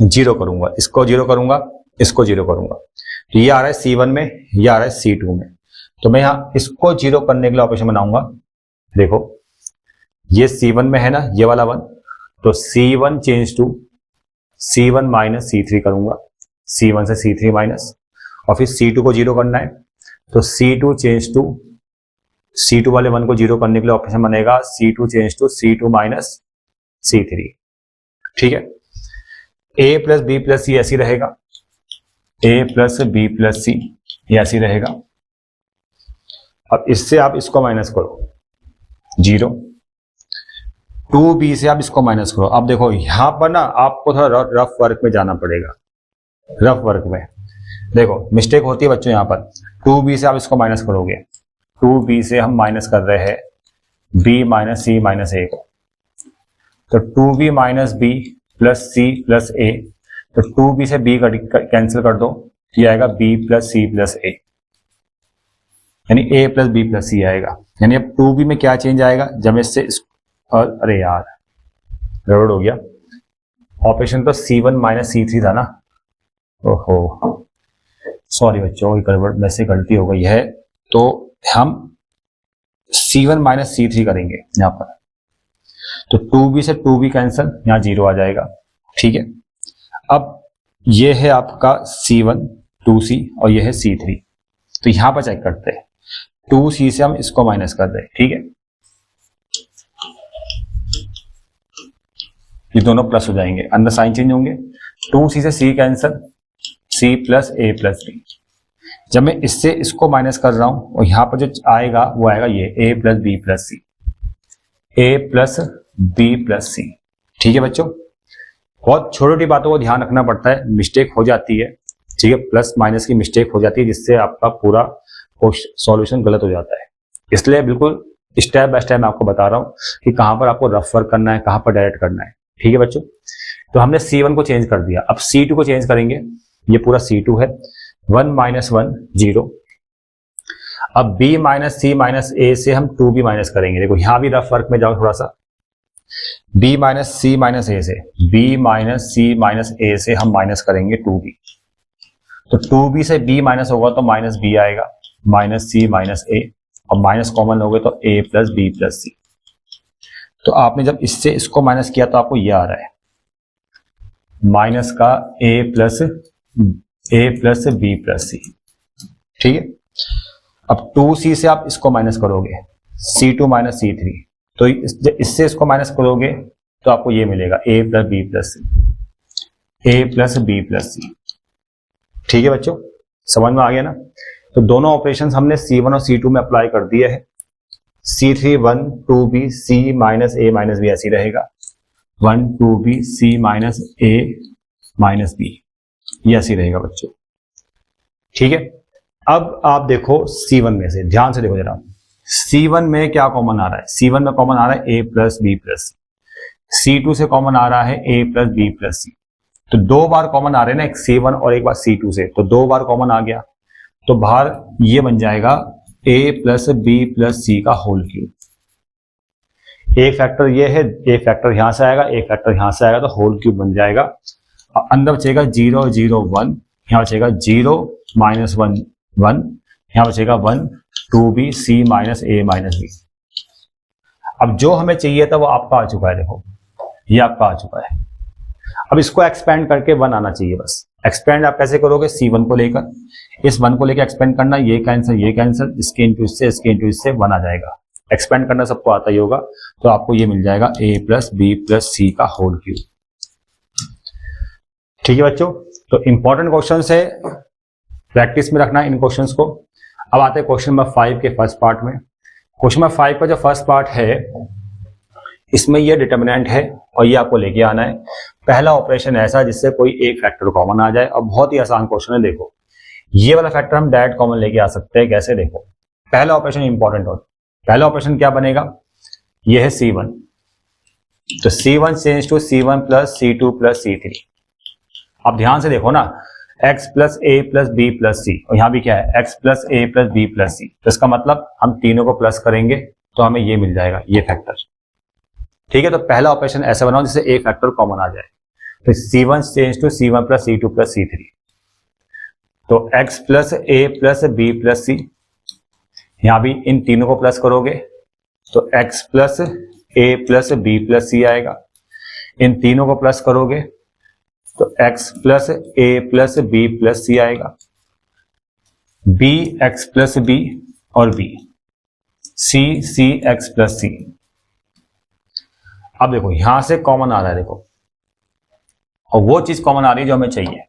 0 करूंगा, इसको 0 करूंगा, इसको 0 करूंगा। तो ये आ रहा है C1 में, ये आ रहा है C2 में। तो मैं यहाँ इसको 0 करने के लिए ऑपरेशन बनाऊंगा। देखो ये C1 में है ना, ये वाला 1, तो C1 change to C1 minus C3 करूंगा, C1 से C3 माइनस, और फिर C2 को 0 करना है। तो C2 चेंज टू C2 वाले 1 को 0 करने के लिए ऑपरेशन बनेगा C2 change to C2 minus C3। ठीक है, A प्लस बी प्लस सी ऐसी रहेगा, A plus B plus C ये ऐसी रहेगा। अब इससे आप इसको माइनस करो 0, 2b से आप इसको माइनस करो। अब देखो यहां पर ना आपको थोड़ा रफ वर्क में जाना पड़ेगा। रफ वर्क में देखो मिस्टेक होती है बच्चों, यहां पर 2b से आप इसको माइनस करोगे, 2b से हम माइनस कर रहे हैं b minus C minus A को, तो 2b minus B plus C plus A, तो 2b से b कैंसिल कर दो, ये आएगा b प्लस सी प्लस ए, यानी a प्लस बी प्लस सी आएगा। यानी अब 2b में क्या चेंज आएगा, जब इससे अरे यार गड़बड़ हो गया, ऑपरेशन तो C1 माइनस C3 था ना, ओहो सॉरी बच्चों, गड़बड़ में से गलती हो गई है। तो हम C1 माइनस C3 करेंगे यहां पर, तो 2b से 2b कैंसिल, यहां 0 आ जाएगा। ठीक है, अब ये है आपका C1 2c और ये है C3, तो यहां पर चेक करते हैं 2c से हम इसको माइनस कर दें। ठीक है, ये दोनों प्लस हो जाएंगे, अंदर साइन चेंज होंगे, 2c से c cancel, c plus a plus b। जब मैं इससे इसको माइनस कर रहा हूं और यहां पर जो आएगा वो आएगा ये a plus B plus C, a plus B plus C. ठीक है बच्चों, बहुत छोटी छोटी बातों को ध्यान रखना पड़ता है, मिस्टेक हो जाती है। ठीक है, प्लस माइनस की मिस्टेक हो जाती है जिससे आपका पूरा सॉल्यूशन गलत हो जाता है। इसलिए बिल्कुल स्टेप बाय स्टेप मैं आपको बता रहा हूं कि कहां पर आपको रफ वर्क करना है, कहां पर डायरेक्ट करना है। ठीक है बच्चों, तो हमने C1 को चेंज कर दिया, अब C2 को चेंज करेंगे। ये पूरा C2 है, 1 माइनस 1 0। अब B minus C minus A से हम 2B माइनस करेंगे। देखो यहां भी रफ वर्क में जाओ थोड़ा सा, B minus C minus A से, B minus C minus A से हम माइनस करेंगे 2B, तो 2B से B माइनस होगा तो माइनस B आएगा, माइनस C माइनस A, और माइनस कॉमन लोगे तो A plus B plus C। तो आपने जब इससे इसको माइनस किया तो आपको यह आ रहा है माइनस का a plus B plus C. ठीक है, अब 2c से आप इसको माइनस करोगे C2 माइनस C3, तो इससे इसको माइनस करोगे तो आपको ये मिलेगा a plus B plus C, a plus B plus C. ठीक है बच्चों, समझ में आ गया ना। तो दोनों ऑपरेशंस हमने C1 और C2 में अप्लाई कर दिए हैं। C3 1 2b c minus a minus B ऐसी रहेगा, 1 2b c minus a minus B, ये ऐसी रहेगा बच्चों। ठीक है, अब आप देखो C1 में से, ध्यान से देखो जरा, C1 में क्या कॉमन आ रहा है, C1 में कॉमन आ रहा है a plus B plus C, C2 से कॉमन आ रहा है a plus B plus C. तो दो बार कॉमन आ रहे हैं ना, एक C1 और एक बार C2 से, तो दो बार कॉमन आ गया, तो बाहर ये बन जाएगा a प्लस बी प्लस सी का होल क्यूब। एक फैक्टर ये है, एक फैक्टर यहां से आएगा, एक फैक्टर यहां से आएगा, तो होल क्यूब बन जाएगा। अंदर बचेगा 0 0 1, यहां बचेगा 0 माइनस 1 1, यहां बचेगा 1 2b c minus a minus B. अब जो हमें चाहिए था वो आपका आ चुका है, देखो ये आपका आ चुका है। अब इसको एक्सपेंड करके 1 आना चाहिए बस। एक्सपेंड आप कैसे करोगे, C1 को लेकर, इस 1 को लेकर एक्सपेंड करना, ये कैंसिल, इसके इंटू इससे 1 आ जाएगा। एक्सपेंड करना सबको आता ही होगा, तो आपको ये मिल जाएगा a प्लस बी प्लस सी का होल क्यूब। ठीक है बच्चों, तो इंपॉर्टेंट क्वेश्चन है, प्रैक्टिस में रखना इन क्वेश्चंस को। अब आते हैं क्वेश्चन नंबर 5 के फर्स्ट पार्ट में। क्वेश्चन नंबर 5 का जो फर्स्ट पार्ट है, इसमें ये डिटर्मिनेंट है और ये आपको लेके आना है। पहला ऑपरेशन ऐसा जिससे कोई एक फैक्टर कॉमन आ जाए, और बहुत ही आसान क्वेश्चन है। देखो ये वाला फैक्टर हम डायरेक्ट कॉमन लेके आ सकते हैं, कैसे, देखो पहला ऑपरेशन इंपॉर्टेंट हो। पहला ऑपरेशन क्या बनेगा, ये है C1, तो C1 change to C1 plus C2 plus C3। अब ध्यान से देखो ना, x प्लस ए प्लस बी प्लस सी, और यहाँ भी क्या है x प्लस ए प्लस बी प्लस सी। तो इसका मतलब हम तीनों को प्लस करेंगे तो हमें ये मिल जाएगा, ये फैक्टर। ठीक है, तो पहला ऑपरेशन ऐसा बनाओ जिससे ए फैक्टर कॉमन आ जाए। तो C1 change to C1 plus C2 plus C3। तो x प्लस ए प्लस बी प्लस सी, यहां भी इन तीनों को प्लस करोगे तो x प्लस ए प्लस बी प्लस सी आएगा। इन तीनों को प्लस करोगे तो x प्लस ए प्लस बी प्लस सी आएगा। b x प्लस बी और b c x प्लस सी। अब देखो यहां से कॉमन आ रहा है, देखो, और वो चीज कॉमन आ रही है जो हमें चाहिए।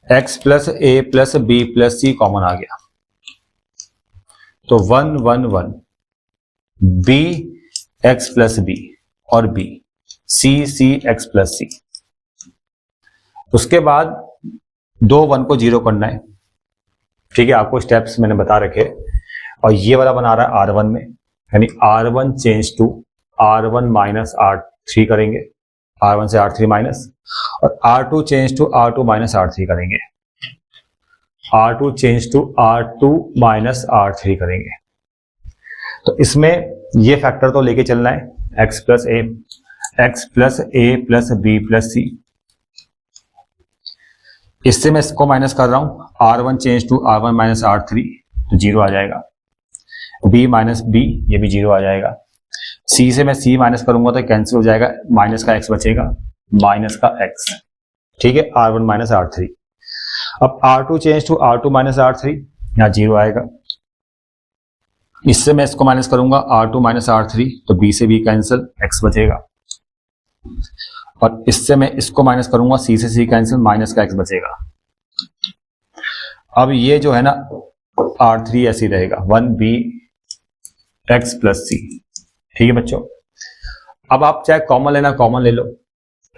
x प्लस ए plus B plus C common आ गया, तो 1 1 1 b x प्लस बी और b c x प्लस सी। उसके बाद 2 1 को 0 करना है। ठीक है, आपको स्टेप्स मैंने बता रखे, और ये वाला बना रहा है R1 में, यानी R1 change to R1 minus R3 करेंगे, R1 से R3 माइनस, और R2 change to R2 minus R3 करेंगे, R2 change to R2 minus R3 करेंगे। तो इसमें ये फैक्टर तो लेके चलना है, x प्लस ए प्लस बी प्लस सी। इससे मैं इसको माइनस कर रहा हूं, R1 change to R1 minus R3 तो 0 आ जाएगा, b माइनस बी ये भी 0 आ जाएगा। c से मैं c माइनस करूंगा तो कैंसिल हो जाएगा, माइनस का x बचेगा, माइनस का x। ठीक है, R1 माइनस R3। अब R2 change to R2 minus R3, यहाँ 0 आएगा। इससे मैं इसको माइनस करूंगा R2 माइनस R3 तो b से b कैंसिल, x बचेगा। और इससे मैं इसको माइनस करूंगा, c से c कैंसिल, माइनस का x बचेगा। अब ये जो है ना R3 ऐसे ही रहेगा, 1b x प्लस सी। ठीक है बच्चों, अब आप चाहे कॉमन लेना कॉमन ले लो,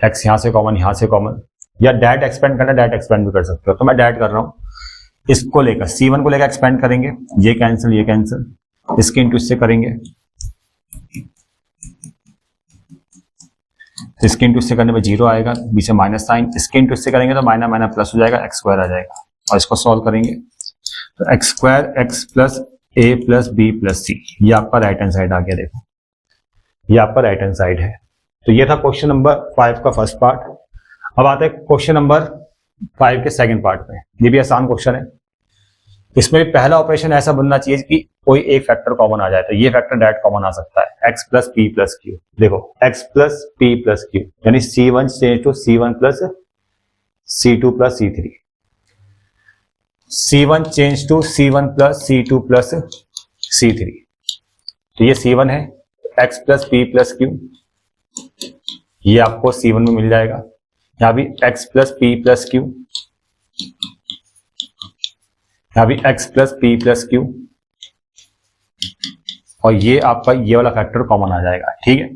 x यहां से कॉमन, यहां से कॉमन, या डायरेक्ट एक्सपेंड करना डायरेक्ट एक्सपेंड भी कर सकते हो। तो मैं डायरेक्ट कर रहा हूं, इसको लेकर C1 को लेकर एक्सपेंड करेंगे, ये कैंसिल, इसके इंटू इससे करेंगे, इसके इंटू इससे करने में 0 आएगा, बीच में माइनस साइन, इसके इंटू इससे करेंगे तो माइनस माइनस प्लस हो जाएगा, x स्क्वायर आ जाएगा। और इसको सॉल्व करेंगे तो x स्क्वायर x प्लस ए प्लस बी प्लस सी, ये आपका राइट हैंड साइड आ गया। देखो ये आपका राइट हैंड साइड है। तो ये था क्वेश्चन नंबर 5 का फर्स्ट पार्ट। अब आते हैं क्वेश्चन नंबर 5 के सेकंड पार्ट में। ये भी आसान क्वेश्चन है। इसमें भी पहला ऑपरेशन ऐसा बनना चाहिए कि कोई एक फैक्टर कॉमन आ जाए, तो ये फैक्टर डायरेक्ट कॉमन आ सकता है, x plus P plus Q. देखो x plus P plus Q यानी C1 change to C1 plus C2 plus C3, C1 change to C1 plus C2 plus C3। तो ये C1 है, x plus P plus Q, ये आपको C1 में मिल जाएगा। यहां भी x plus P plus Q, यहां भी x plus P plus Q, और ये आपका ये वाला फैक्टर कॉमन आ जाएगा। ठीक है,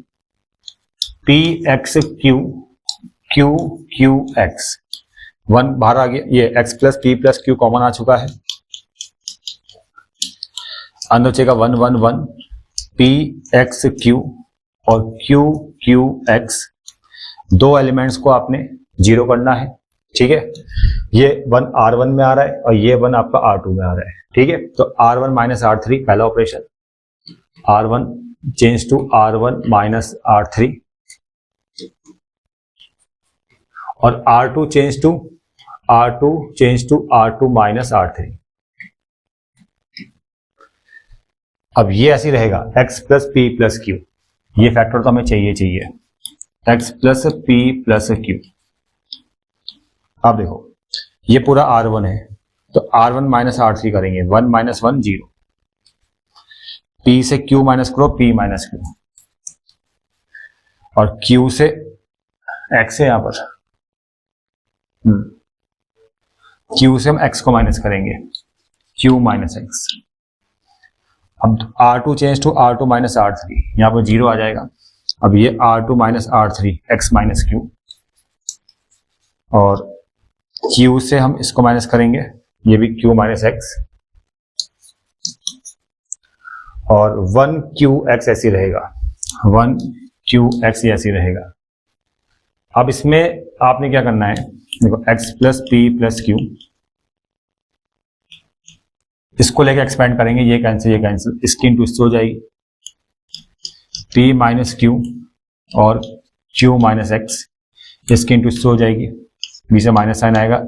P X Q Q Q X, 1 बाहर आ गया, ये x plus P plus Q common आ चुका है, अंदर बचेगा 1 1 1 पी एक्स क्यू और क्यू क्यू एक्स। दो एलिमेंट्स को आपने 0 करना है। ठीक है, ये 1 R1 में आ रहा है और ये 1 आपका R2 में आ रहा है। ठीक है, तो R1 माइनस R3 पहला operation, R1 change to R1 minus R3, और R2 change to R2 minus R3। अब ये ऐसी रहेगा x plus P plus Q, ये फैक्टर तो हमें चाहिए, x plus P plus Q. अब देखो ये पूरा R1 है, तो R1 माइनस R3 करेंगे, 1 माइनस 1 0, P से Q माइनस करो, P माइनस Q, और Q से X है यहां पर, Q से हम X को माइनस करेंगे, Q माइनस X। अब R2 change to R2 minus R3, यहां पर 0 आ जाएगा। अब ये R2 minus R3 X minus Q, और Q से हम इसको माइनस करेंगे, ये भी Q माइनस X, और 1QX ऐसी रहेगा, 1QX ऐसी रहेगा। अब इसमें आपने क्या करना है, देखो x plus P plus Q, इसको लेके एक्सपेंड करेंगे, ये कैंसिल, इसकी इंटू इससे हो जाएगी, p माइनस क्यू और q माइनस एक्स, इसकी इंटू इससे हो जाएगी, b से माइनस साइन आएगा,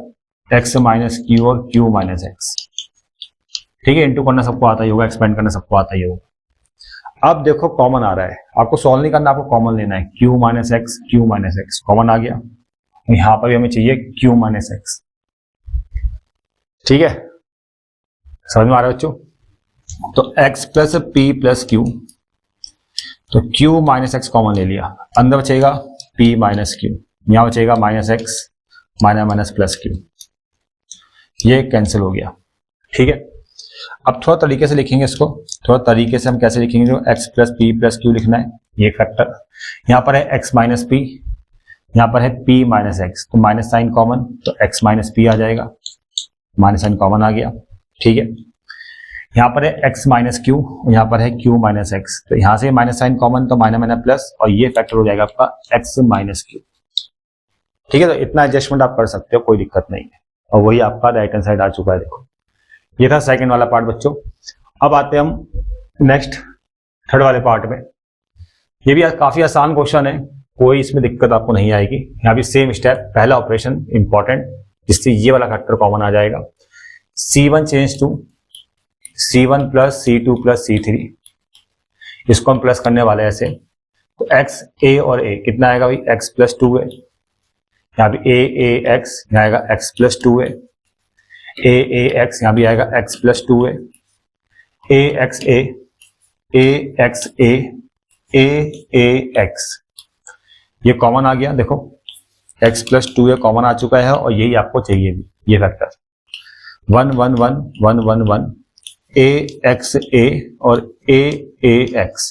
x माइनस क्यू और q माइनस एक्स। ठीक है, इंटू करना सबको आता ही होगा, एक्सपेंड करना सबको आता ही होगा। अब देखो कॉमन आ रहा है, आपको सॉल्व नहीं करना, आपको कॉमन लेना है, q माइनस एक्स कॉमन आ गया, यहां पर भी हमें चाहिए q माइनस एक्स। ठीक है, समझ में आ रहा है बच्चों? तो x plus P plus Q, तो q माइनस एक्स कॉमन ले लिया, अंदर बचेगा p माइनस क्यू, यहां बचेगा minus x minus plus Q, ये कैंसिल हो गया। ठीक है, अब थोड़ा तरीके से लिखेंगे इसको, थोड़ा तरीके से हम कैसे लिखेंगे, जो x plus P plus Q लिखना है, ये फैक्टर, यहाँ पर है x माइनस पी, यहाँ पर है p माइनस एक्स, तो माइनस साइन कॉमन, तो x माइनस पी आ जाएगा, माइनस साइन कॉमन आ गया। ठीक है, यहाँ पर है x माइनस क्यू, यहाँ पर है q माइनस एक्स, तो यहाँ से माइनस साइन कॉमन, तो माइनस माइनस प्लस, और ये फैक्टर हो जाएगा आपका x माइनस क्यू। ठीक है, तो इतना एडजस्टमेंट आप कर सकते हो, कोई दिक्कत नहीं है, और वही आपका राइट हैंड साइड आ चुका है। देखो ये था सेकंड वाला पार्ट बच्चों। अब आते हैं हम नेक्स्ट थर्ड वाले पार्ट में। ये भी काफी आसान क्वेश्चन है, कोई इसमें दिक्कत आपको नहीं आएगी। यहाँ भी सेम स्टेप, पहला ऑपरेशन इंपॉर्टेंट, जिससे ये वाला फैक्टर कॉमन आ जाएगा, C1 change to C1 plus C2 plus C3, इसको हम प्लस करने वाले हैं ऐसे, तो x a और a कितना आएगा भाई, x प्लस 2a, यहाँ भी a x, यहाँ आएगा x plus 2a, a x, यहाँ भी आएगा x plus 2a, a x a x, ये कॉमन आ गया। देखो x प्लस 2a कॉमन आ चुका है, और यही आपको चाहिए भी, ये फैक्टर 1 1 1 1 1 1 a x a और a x,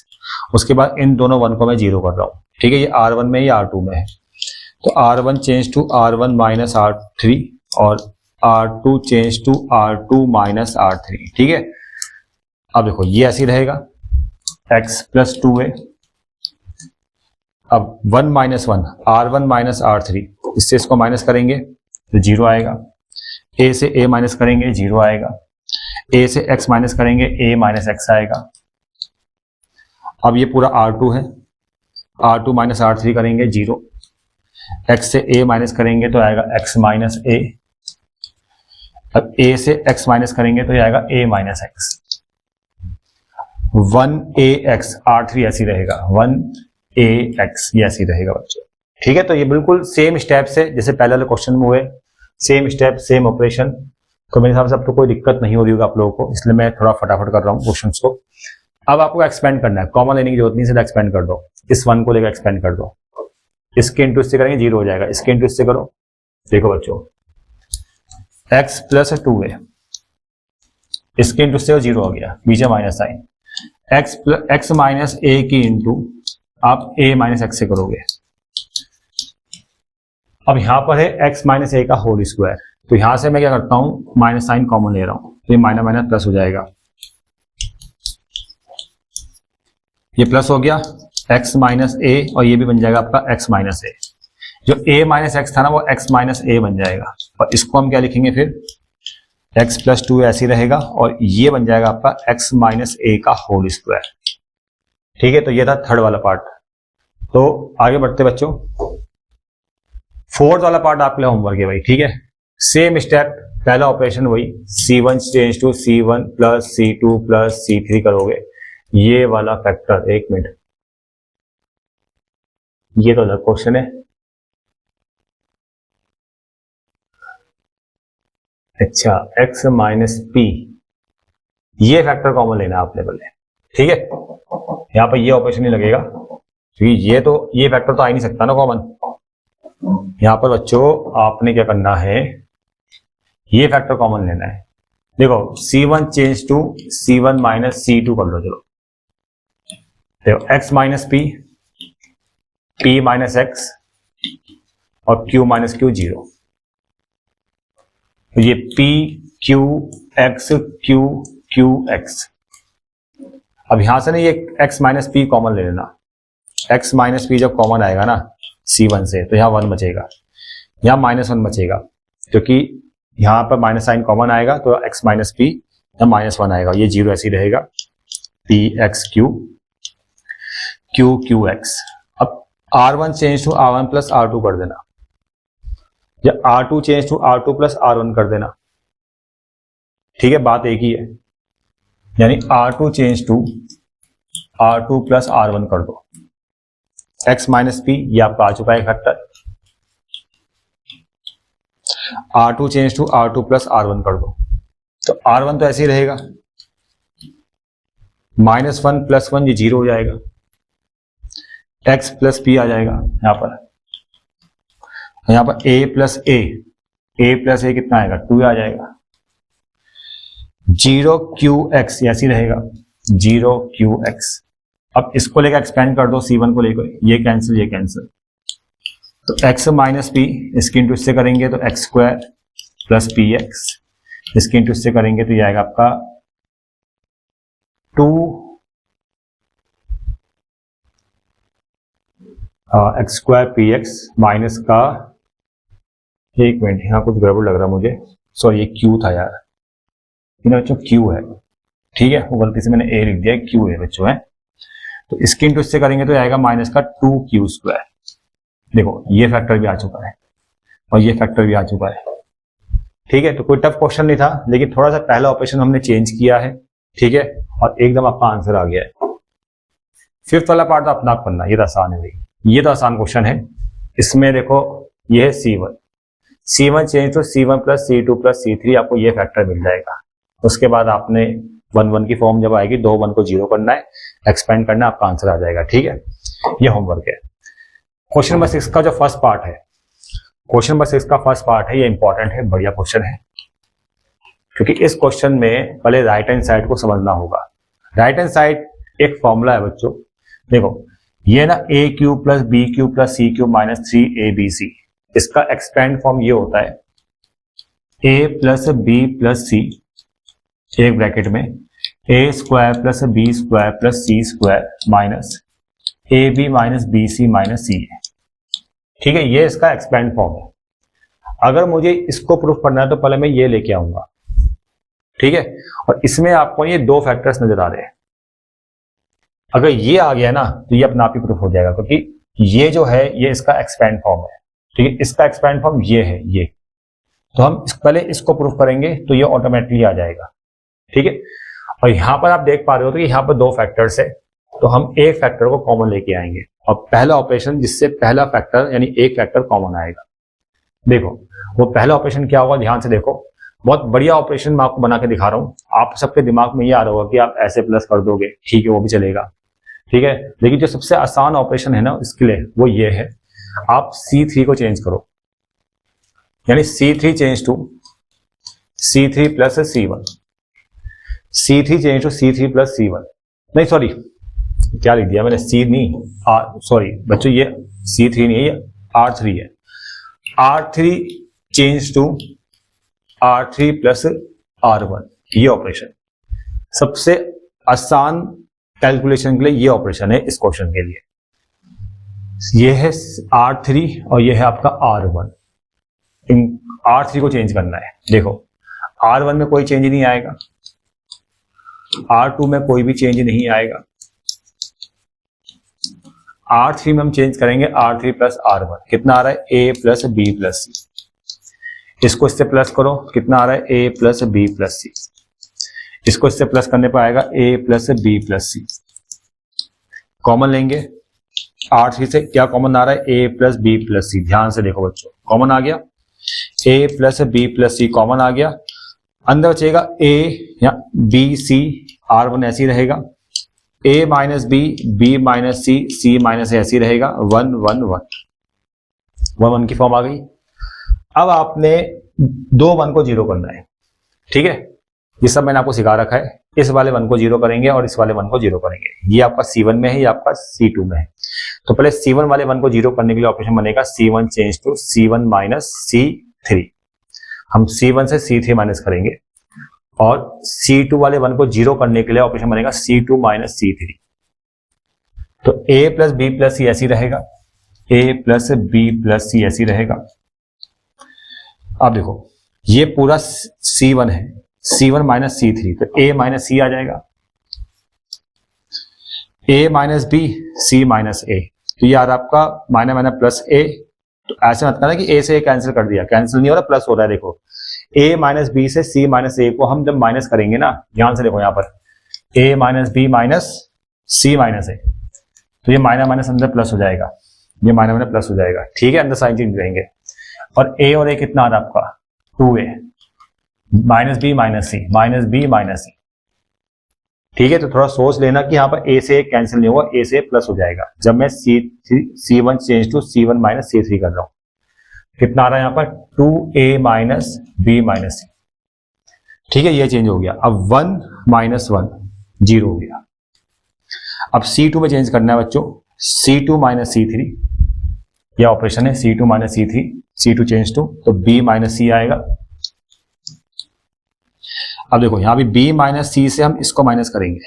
उसके बाद इन दोनों 1 को मैं जीरो कर रहा हूँ। ठीक है, ये R1 में, ये R2 में है, तो R1 change to R1 minus R3 और R2 change to R2 minus R3। ठीक है, अब देखो ये ऐसे रहेगा, x प्लस 2a, अब 1 माइनस 1 R1 माइनस R3, इससे इसको माइनस करेंगे तो जीरो आएगा, a से a माइनस करेंगे जीरो आएगा, a से x माइनस करेंगे a माइनस x आएगा। अब ये पूरा R2 है, R2 माइनस R3 करेंगे जीरो, x से a माइनस करेंगे तो आएगा x माइनस a, अब a से x माइनस करेंगे तो ये आएगा a minus x, 1ax, R3 ऐसी रहेगा, 1ax, ये ऐसी रहेगा बच्चों। ठीक है, तो ये बिल्कुल सेम स्टेप से जैसे पहले वाले क्वेश्चन में हुए, सेम स्टेप सेम ऑपरेशन, तो मेरे हिसाब से अब तो कोई दिक्कत नहीं हो रही होगी आप लोगों को, इसलिए मैं थोड़ा फटाफट कर रहा हूँ क्वेश्चन को। अब आपको एक्सपेंड करना है, कॉमन लेने की जरूरत नहीं, सीधा एक्सपेंड कर दो, इस 1 को लेकर एक्सपेंड कर दो, इसके इंटू इससे करेंगे जीरो हो जाएगा, इसके इंटू इससे करो। देखो बच्चों x प्लस 2a, इसके इंटू से जीरो हो गया, बीच में minus sign, x minus a की इंटू आप a माइनस एक्स से करोगे। अब यहां पर है x माइनस a का होल स्क्वायर, तो यहां से मैं क्या करता हूं, माइनस साइन कॉमन ले रहा हूं, तो ये माइनस माइनस प्लस हो जाएगा, ये प्लस हो गया x माइनस a, और ये भी बन जाएगा आपका x माइनस a, जो a माइनस एक्स था ना वो x माइनस a बन जाएगा, और इसको हम क्या लिखेंगे फिर, x प्लस 2 ऐसी रहेगा, और ये बन जाएगा आपका x माइनस a का होल स्क्वायर। ठीक है, तो ये था थर्ड वाला पार्ट। तो आगे बढ़ते बच्चों, फोर्थ वाला पार्ट आपके लिए होमवर्क है भाई। ठीक है, सेम स्टेप, पहला ऑपरेशन वही, C1 change to C1 plus C2 plus C3 करोगे, ये वाला फैक्टर, एक मिनट, ये तो अलग क्वेश्चन है, अच्छा x माइनस पी, ये फैक्टर कॉमन लेना है आपने पहले। ठीक है, यहां पर ये ऑपरेशन नहीं लगेगा, क्योंकि ये फैक्टर तो आ ही नहीं सकता ना कॉमन। यहां पर बच्चों आपने क्या करना है, ये फैक्टर कॉमन लेना है। देखो C1 change to C1 minus C2 कर लो, चलो देखो x minus P, p minus x और q माइनस क्यू जीरो, तो ये p q x q q x। अब यहां से ना ये x माइनस पी कॉमन ले लेना, x माइनस पी जब कॉमन आएगा ना C1 से, तो यहां 1 बचेगा, यहाँ -1 बचेगा क्योंकि यहाँ पर माइनस साइन कॉमन आएगा तो x माइनस पी या -1 आएगा, ये 0 ऐसे ही रहेगा, P X Q Q Q x. अब R1 change to R1 plus R2 कर देना, या R2 change to R2 plus R1 कर देना, ठीक है, बात एक ही है, यानी R2 change to R2 plus R1 कर दो, x माइनस पी ये आपका आ चुका है factor, R2 change to R2 plus R1 कर दो, तो R1 तो ऐसे ही रहेगा, -1 प्लस 1 ये 0 हो जाएगा, x प्लस पी आ जाएगा यहां पर a प्लस a कितना आएगा 2 आ जाएगा, 0qx ऐसे ही रहेगा, 0qx। अब इसको लेकर एक्सपेंड कर दो, C1 को लेकर, ये कैंसिल, तो x माइनस पी इसकी इंटू इससे करेंगे तो x square plus P x, इसकी इंटू इससे करेंगे तो ये आएगा आपका 2 x square P x minus का, एक मिनट यहाँ कुछ गड़बड़ लग रहा मुझे, सॉरी ये क्यू था यार, बच्चों क्यू है, ठीक है, वो गलती से मैंने ए लिख दिया, क्यू है बच्चों है, तो इसकी इंटू इससे करेंगे तो आएगा माइनस का 2q स्क्वायर। देखो ये फैक्टर भी आ चुका है और ये फैक्टर भी आ चुका है, ठीक है, तो कोई टफ क्वेश्चन नहीं था, लेकिन थोड़ा सा पहला ऑपरेशन हमने चेंज किया है, ठीक है, और एकदम आपका आंसर आ गया है। फिफ्थ वाला पार्ट तो अपना आप करना, ये तो आसान है भाई, ये तो आसान क्वेश्चन है। इसमें देखो ये है C1 चेंज तो C1 plus C2 plus C3, आपको ये फैक्टर मिल जाएगा। उसके बाद आपने 1 1 की फॉर्म जब आएगी 2 1 को 0 करना है, एक्सपेंड करना है, आपका आंसर आ जाएगा, ठीक है, ये होमवर्क है। क्वेश्चन नंबर 6 का जो फर्स्ट पार्ट है, क्वेश्चन नंबर 6 का फर्स्ट पार्ट है, ये इंपॉर्टेंट है, बढ़िया क्वेश्चन है, क्योंकि इस क्वेश्चन में पहले राइट हैंड साइड को समझना होगा। राइट हैंड साइड एक फॉर्मूला है बच्चों, देखो ये ना a cube plus B cube plus C cube minus 3abc, इसका एक्सपेंड फॉर्म ये होता है a plus B plus C, एक ब्रैकेट में a square plus B square plus C square minus A B minus B C minus C है, ठीक है, ये इसका एक्सपेंड फॉर्म है। अगर मुझे इसको प्रूफ करना है तो पहले मैं ये लेके आऊंगा, ठीक है, और इसमें आपको ये 2 फैक्टर्स नजर आ रहे हैं। अगर ये आ गया ना तो ये अपना आप ही प्रूफ हो जाएगा, क्योंकि ये जो है ये इसका एक्सपेंड फॉर्म है, ठीक है, इसका एक्सपेंड फॉर्म ये है, ये तो हम पहले इसको प्रूफ करेंगे तो ये ऑटोमेटिकली आ जाएगा, ठीक है। और यहां पर आप देख पा रहे हो तो यहाँ पर 2 फैक्टर्स है, तो हम एक फैक्टर को कॉमन लेके आएंगे और पहला ऑपरेशन जिससे पहला फैक्टर यानी एक फैक्टर कॉमन आएगा। देखो वो पहला ऑपरेशन क्या होगा, ध्यान से देखो, बहुत बढ़िया ऑपरेशन मैं आपको बना के दिखा रहा हूं। आप सबके दिमाग में ये आ रहा होगा कि आप ऐसे प्लस कर दोगे, ठीक है, वो भी चलेगा, ठीक है, लेकिन जो सबसे आसान ऑपरेशन है ना इसके लिए वो ये है, आप C3 को चेंज करो, यानी C3 change to C3 plus C1, C3 change to C3 plus C1, नहीं सॉरी क्या लिख दिया मैंने, C नहीं सॉरी बच्चों ये C3 नहीं है, ये R3 है, R3 change to R3 plus R1, ये ऑपरेशन सबसे आसान कैलकुलेशन के लिए ये ऑपरेशन है इस क्वेश्चन के लिए। ये है R3 और ये है आपका R1, इन R3 को चेंज करना है। देखो R1 में कोई चेंज नहीं आएगा, R2 में कोई भी चेंज नहीं आएगा, R3 में हम चेंज करेंगे R3 प्लस R1, कितना आ रहा है A plus B plus C, इसको इससे प्लस करो, कितना आ रहा है A plus B plus C, इसको इससे प्लस करने पर आएगा A plus B plus C, common लेंगे R3 से, क्या कॉमन आ रहा है A plus B plus C, ध्यान से देखो बच्चों, कॉमन आ गया A plus B plus C common आ गया, अंदर बचेगा A या B C, R1 ऐसे ही रहेगा, A minus B, B minus C, C minus ऐसे ही रहेगा, 1 1 1 1 की फॉर्म आ गई। अब आपने 2 1 को 0 करना है, ठीक है, ये सब मैंने आपको सिखा रखा है। इस वाले 1 को 0 करेंगे और इस वाले 1 को 0 करेंगे, ये आपका C1 में है, ये आपका C2 में है। तो पहले C1 वाले 1 को 0 करने के लिए ऑपरेशन बनेगा C1 change to C1 minus C3, हम C1 से C3 माइनस करेंगे, और C2 वाले 1 को 0 करने के लिए ऑपरेशन बनेगा C2 माइनस C3। तो A प्लस बी प्लस सी ऐसी रहेगा, A प्लस बी प्लस सी ऐसी रहेगा, अब देखो ये पूरा C1 है, C1 माइनस C3, तो A माइनस C आ जाएगा, A minus B, C minus A, तो ये आ रहा आपका माइनस माइनस प्लस A। तो ऐसे मत करना कि A से A कैंसिल कर दिया, कैंसिल नहीं हो रहा, प्लस हो रहा है। देखो A माइनस B से C माइनस A को हम जब माइनस करेंगे ना, ध्यान से देखो यहाँ पर A minus B minus C minus A, तो ये माइनस माइनस अंदर प्लस हो जाएगा, ये माइनस माइनस प्लस हो जाएगा, ठीक है, अंदर साइन चेंज रहेंगे। और A और A कितना आ रहा है आपका 2A, minus B minus C, minus B minus C, ठीक है। तो थोड़ा सोच लेना कि यहाँ पर A से A कैंसिल नहीं होगा, A से प्लस हो जाएगा जब मैं C1 change to C1 minus C3 कर रहा हूं। कितना आ रहा है यहाँ पर 2A minus B minus C, ठीक है, ये चेंज हो गया। अब 1 माइनस 1 0 हो गया। अब C2 में चेंज करना है बच्चों, C2 माइनस C3, यह ऑपरेशन है C2 minus C3, C2 change to, तो B माइनस C आएगा। अब देखो यहां भी B माइनस C से हम इसको माइनस करेंगे,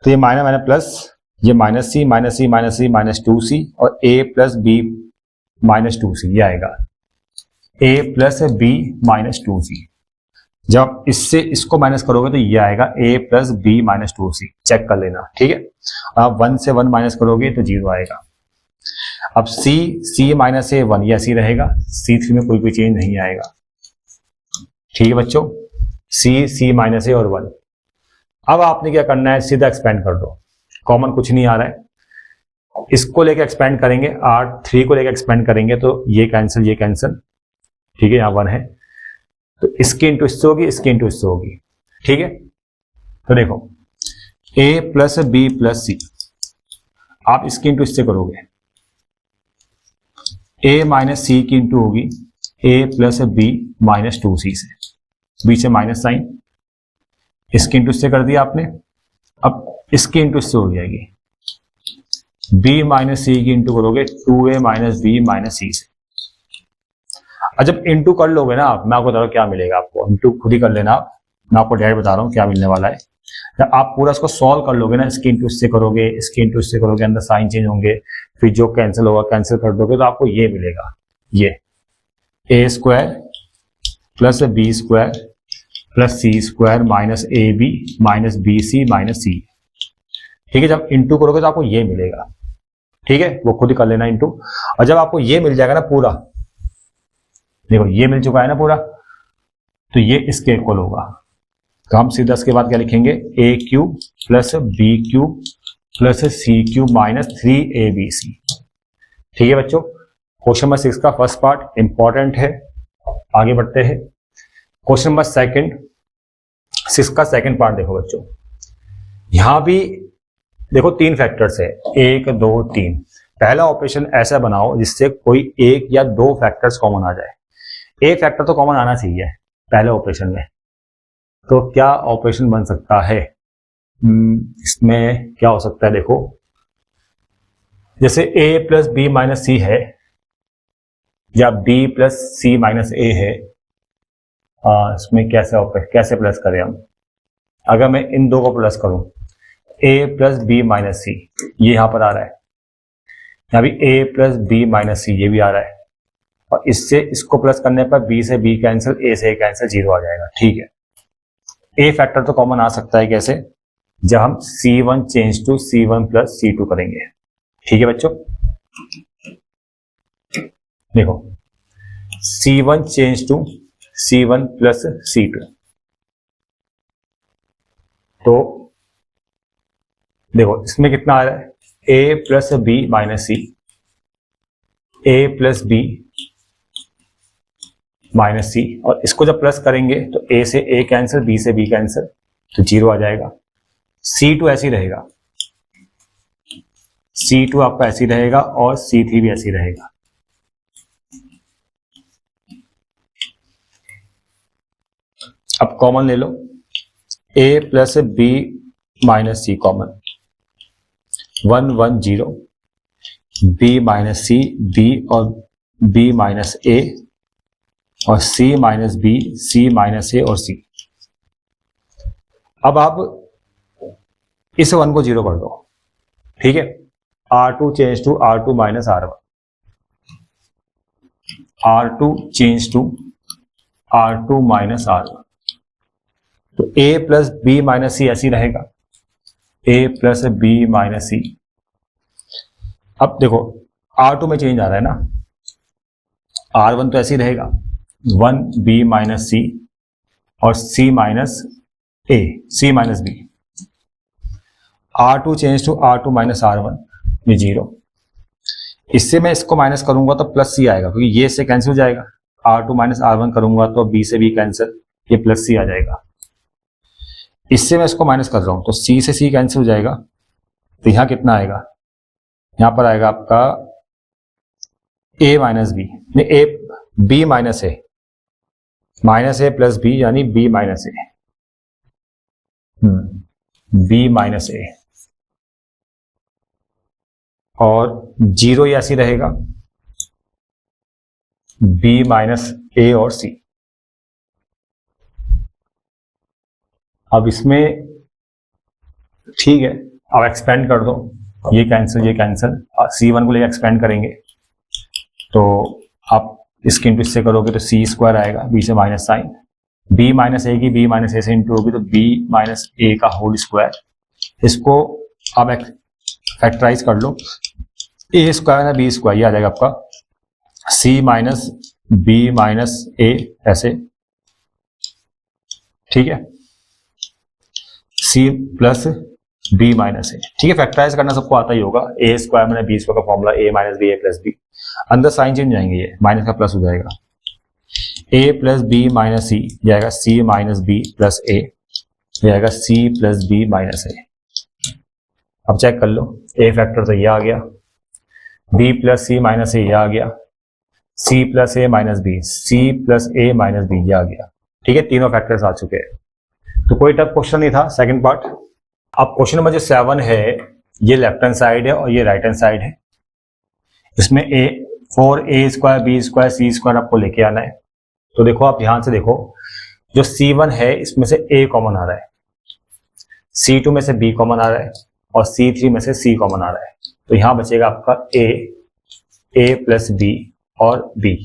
तो ये माइनस माइनस प्लस, ये minus C minus C minus C minus 2C, और A plus B minus 2C, ये आएगा A plus B minus 2C। जब इससे इसको माइनस करोगे तो ये आएगा A plus B minus 2C, check कर लेना, ठीक है। आप 1 से 1 माइनस करोगे तो 0 आएगा। अब C माइनस A 1, ये ऐसी रहेगा, C3 में कोई चेंज नहीं आएगा, ठीक है बच्चों। C माइनस A और 1। अब आपने क्या करना है, सीधा एक्सपेंड कर दो, कॉमन कुछ नहीं आ रहा है, इसको लेके एक्सपेंड करेंगे, R3 को लेके एक्सपेंड करेंगे तो ये कैंसिल, ठीक है, यहाँ 1 है, तो इसकी इंटू इससे होगी, इसकी इंटू इससे होगी, ठीक है। तो देखो A plus B plus C, आप इसकी इंटू इससे करोगे, A माइनस C की इंटू होगी A plus B minus 2C से, बीच में माइनस साइन, इसकी इंटू इससे कर दिया आपने। अब इसकी इंटू इससे हो जाएगी, B माइनस C की इंटू करोगे 2A minus B minus C से। और जब इंटू कर लोगे ना आप, मैं आपको बता रहा हूं क्या मिलेगा, आपको इंटू खुद ही कर लेना आप, मैं आपको डायरेक्ट बता रहा हूँ क्या मिलने वाला है। जब आप पूरा इसको सॉल्व कर लोगे ना, इसकी इंटू इससे करोगे, इसकी इंटू इससे करोगे, अंदर साइन चेंज होंगे, फिर जो कैंसिल होगा कैंसिल कर दोगे, तो आपको ये मिलेगा, ये A square plus B square plus C square minus AB minus BC minus C, ठीक है। जब इंटू करोगे तो आपको ये मिलेगा, ठीक है, वो खुद ही कर लेना इंटू। और जब आपको ये मिल जाएगा ना पूरा, देखो ये मिल चुका है ना पूरा, तो ये इसके इक्वल होगा, तो हम सीधा इसके बाद क्या लिखेंगे, A cube plus B cube plus C cube minus 3ABC, ठीक है बच्चों। क्वेश्चन नंबर 6 का फर्स्ट पार्ट इंपॉर्टेंट है, आगे बढ़ते हैं। क्वेश्चन नंबर 6 का सेकंड पार्ट देखो बच्चों, यहां भी देखो 3 फैक्टर्स है, 1 2 3। पहला ऑपरेशन ऐसा बनाओ जिससे कोई 1 या 2 फैक्टर्स कॉमन आ जाए, एक फैक्टर तो कॉमन आना चाहिए पहले ऑपरेशन में। तो क्या ऑपरेशन बन सकता है, इसमें क्या हो सकता है, देखो जैसे A plus B minus C है, या B plus C minus A है, इसमें कैसे प्लस करें हम। अगर मैं इन दो को प्लस करूं, A plus B minus C, ये यहां पर आ रहा है, यहाँ भी A plus B minus C, ये भी आ रहा है, और इससे इसको प्लस करने पर B से B कैंसिल, A से A कैंसिल, 0 आ जाएगा, ठीक है। A फैक्टर तो कॉमन आ सकता है कैसे, जब हम C1 change to C1 plus C2 करेंगे, ठीक है बच्चों। देखो C1 change to C1 plus C2, तो देखो इसमें कितना आ रहा है, A plus B minus C, A plus B minus C, और इसको जब प्लस करेंगे तो A से A कैंसिल, B से B कैंसिल, तो 0 आ जाएगा। C2 ऐसी रहेगा, C2 आपका ऐसी रहेगा, और C3 भी ऐसी रहेगा। अब कॉमन ले लो, A plus B minus C common, 1 1 0, B minus C, B और B माइनस A, और C minus B, C minus A और C। अब आप इस 1 को 0 कर दो, ठीक है, R2 change to R2 minus R1, R2 change to R2 minus R1, तो A plus B minus C ऐसी रहेगा, A plus B minus C. अब देखो R2 में चेंज आ रहा है ना, R1 तो ऐसे ही रहेगा 1b माइनस सी और C minus A, C minus B। R2 change to R2 minus R1, ये 0। इससे मैं इसको माइनस करूंगा तो प्लस C आएगा, क्योंकि ये से कैंसिल हो जाएगा। R2 माइनस R1 करूंगा तो B से B कैंसिल, ये प्लस C आ जाएगा। इससे मैं इसको माइनस कर रहा हूं तो C से C कैंसिल हो जाएगा, तो यहां कितना आएगा, यहां पर आएगा आपका A माइनस बी, नहीं A B minus A, minus A plus B यानी B minus A, B minus A, और 0 ये ऐसी रहेगा B माइनस A और C। अब इसमें ठीक है, अब एक्सपेंड कर दो, ये कैंसिल ये कैंसिल, C1 को लेकर एक्सपेंड करेंगे तो आप इसके इंटू इससे करोगे तो C स्क्वायर आएगा, B से minus sign, B minus A की B माइनस A से इंटू होगी तो B माइनस A का होल स्क्वायर। इसको आप फैक्टराइज कर लो, A स्क्वायर है B स्क्वायर, ये आ जाएगा आपका C minus B minus A ऐसे, ठीक है, C plus B minus A, ठीक है। फैक्टराइज करना सबको आता ही होगा, A स्क्वायर मैंने B स्क्वायर का formula A minus B A plus B, अंदर साइन चेंज जाएंगे, ये माइनस का प्लस हो जाएगा, A plus B minus C जाएगा C minus B plus A, जाएगा C plus B minus A। अब चेक कर लो, A फैक्टर तो ये आ गया, B plus C minus A ये आ गया, C plus A minus B, C plus A minus B ये आ गया, ठीक है। तीनों फैक्टर्स आ चुके हैं, तो कोई टफ क्वेश्चन नहीं था। सेकंड पार्ट, अब क्वेश्चन नंबर जो 7 है, ये लेफ्ट हैंड साइड है और ये राइट हैंड साइड है। इसमें A square B square C square आपको लेके आना है। तो देखो आप ध्यान से देखो, जो C1 है इसमें से A कॉमन आ रहा है, C2 में से B कॉमन आ रहा है और C3 में से C कॉमन आ रहा है, तो यहां बचेगा आपका A प्लस B और B,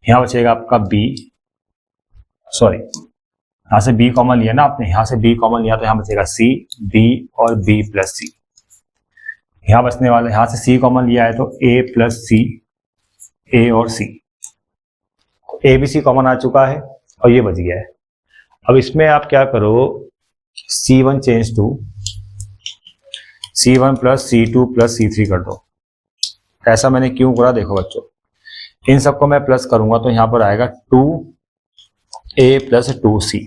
यहां बचेगा आपका B, सॉरी यहां से B कॉमन लिया ना आपने, यहां से B कॉमन लिया तो यहां बचेगा C, B और B प्लस C, यहां बचने वाला, यहां से C कॉमन लिया है तो A प्लस C, A और C, A B C common आ चुका है और ये बच गया है। अब इसमें आप क्या करो, C1 change to C1 plus C2 plus C3 कर दो। ऐसा मैंने क्यों करा, देखो बच्चों, इन सबको मैं प्लस करूंगा तो यहां पर आएगा 2A प्लस 2C,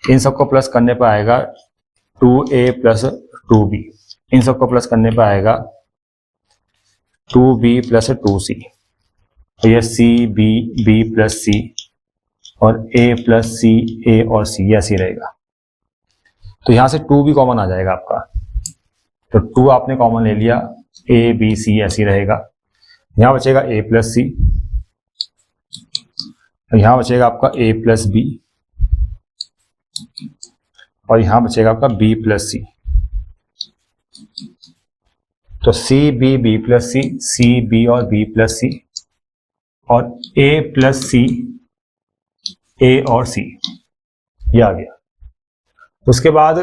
इन सबको प्लस करने पर आएगा 2A प्लस 2B, इन सबको प्लस करने पर आएगा 2B प्लस 2C, तो ये C B B plus C और A प्लस C A और C, ये ऐसे रहेगा। तो यहां से 2 भी कॉमन आ जाएगा आपका, तो 2 आपने कॉमन ले लिया, A B C ऐसे रहेगा। यहां बचेगा A प्लस C, यहां बचेगा आपका A प्लस B और यहां बचेगा आपका B प्लस C, तो C B B plus C, C B और B प्लस C और A प्लस C A और C, ये आ गया। उसके बाद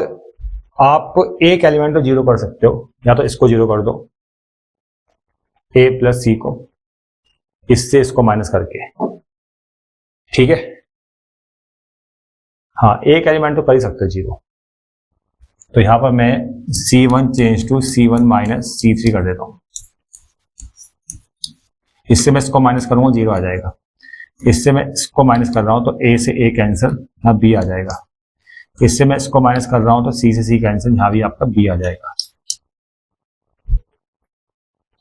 आप एक एलिमेंट को जीरो कर सकते हो, या तो इसको जीरो कर दो A प्लस C को, इससे इसको माइनस करके, ठीक है। हाँ, एक एलिमेंट तो कर ही सकते हो जीरो, तो यहां पर मैं C1 change to C1 minus C3 कर देता हूं, इससे मैं इसको माइनस करूंगा जीरो आ जाएगा, इससे मैं इसको माइनस कर रहा हूं तो A से A कैंसिल, यहाँ B आ जाएगा, इससे मैं इसको माइनस कर रहा हूं तो C से C कैंसिल, यहाँ भी आपका B आ जाएगा,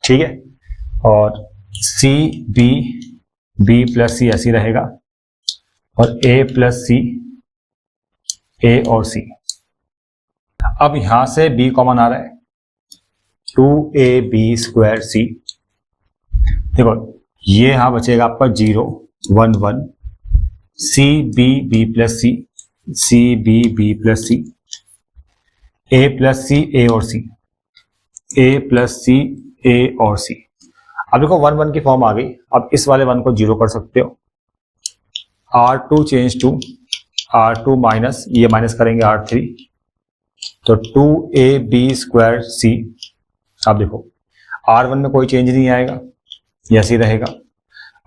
ठीक है। और C B B plus C ऐसी रहेगा और A प्लस C A और C। अब यहां से B कॉमन आ रहा है, 2AB स्क्वायर C, देखो ये यहां बचेगा आपका 0 1 1, C B B plus C, C B B plus C, A plus C A और C, A plus C A और C। अब देखो 1 1 की फॉर्म आ गई। अब इस वाले 1 को 0 कर सकते हो। R2 change to R2 minus, ये माइनस करेंगे R3, तो 2AB²C। अब देखो R1 में कोई चेंज नहीं आएगा, ये ऐसे ही रहेगा।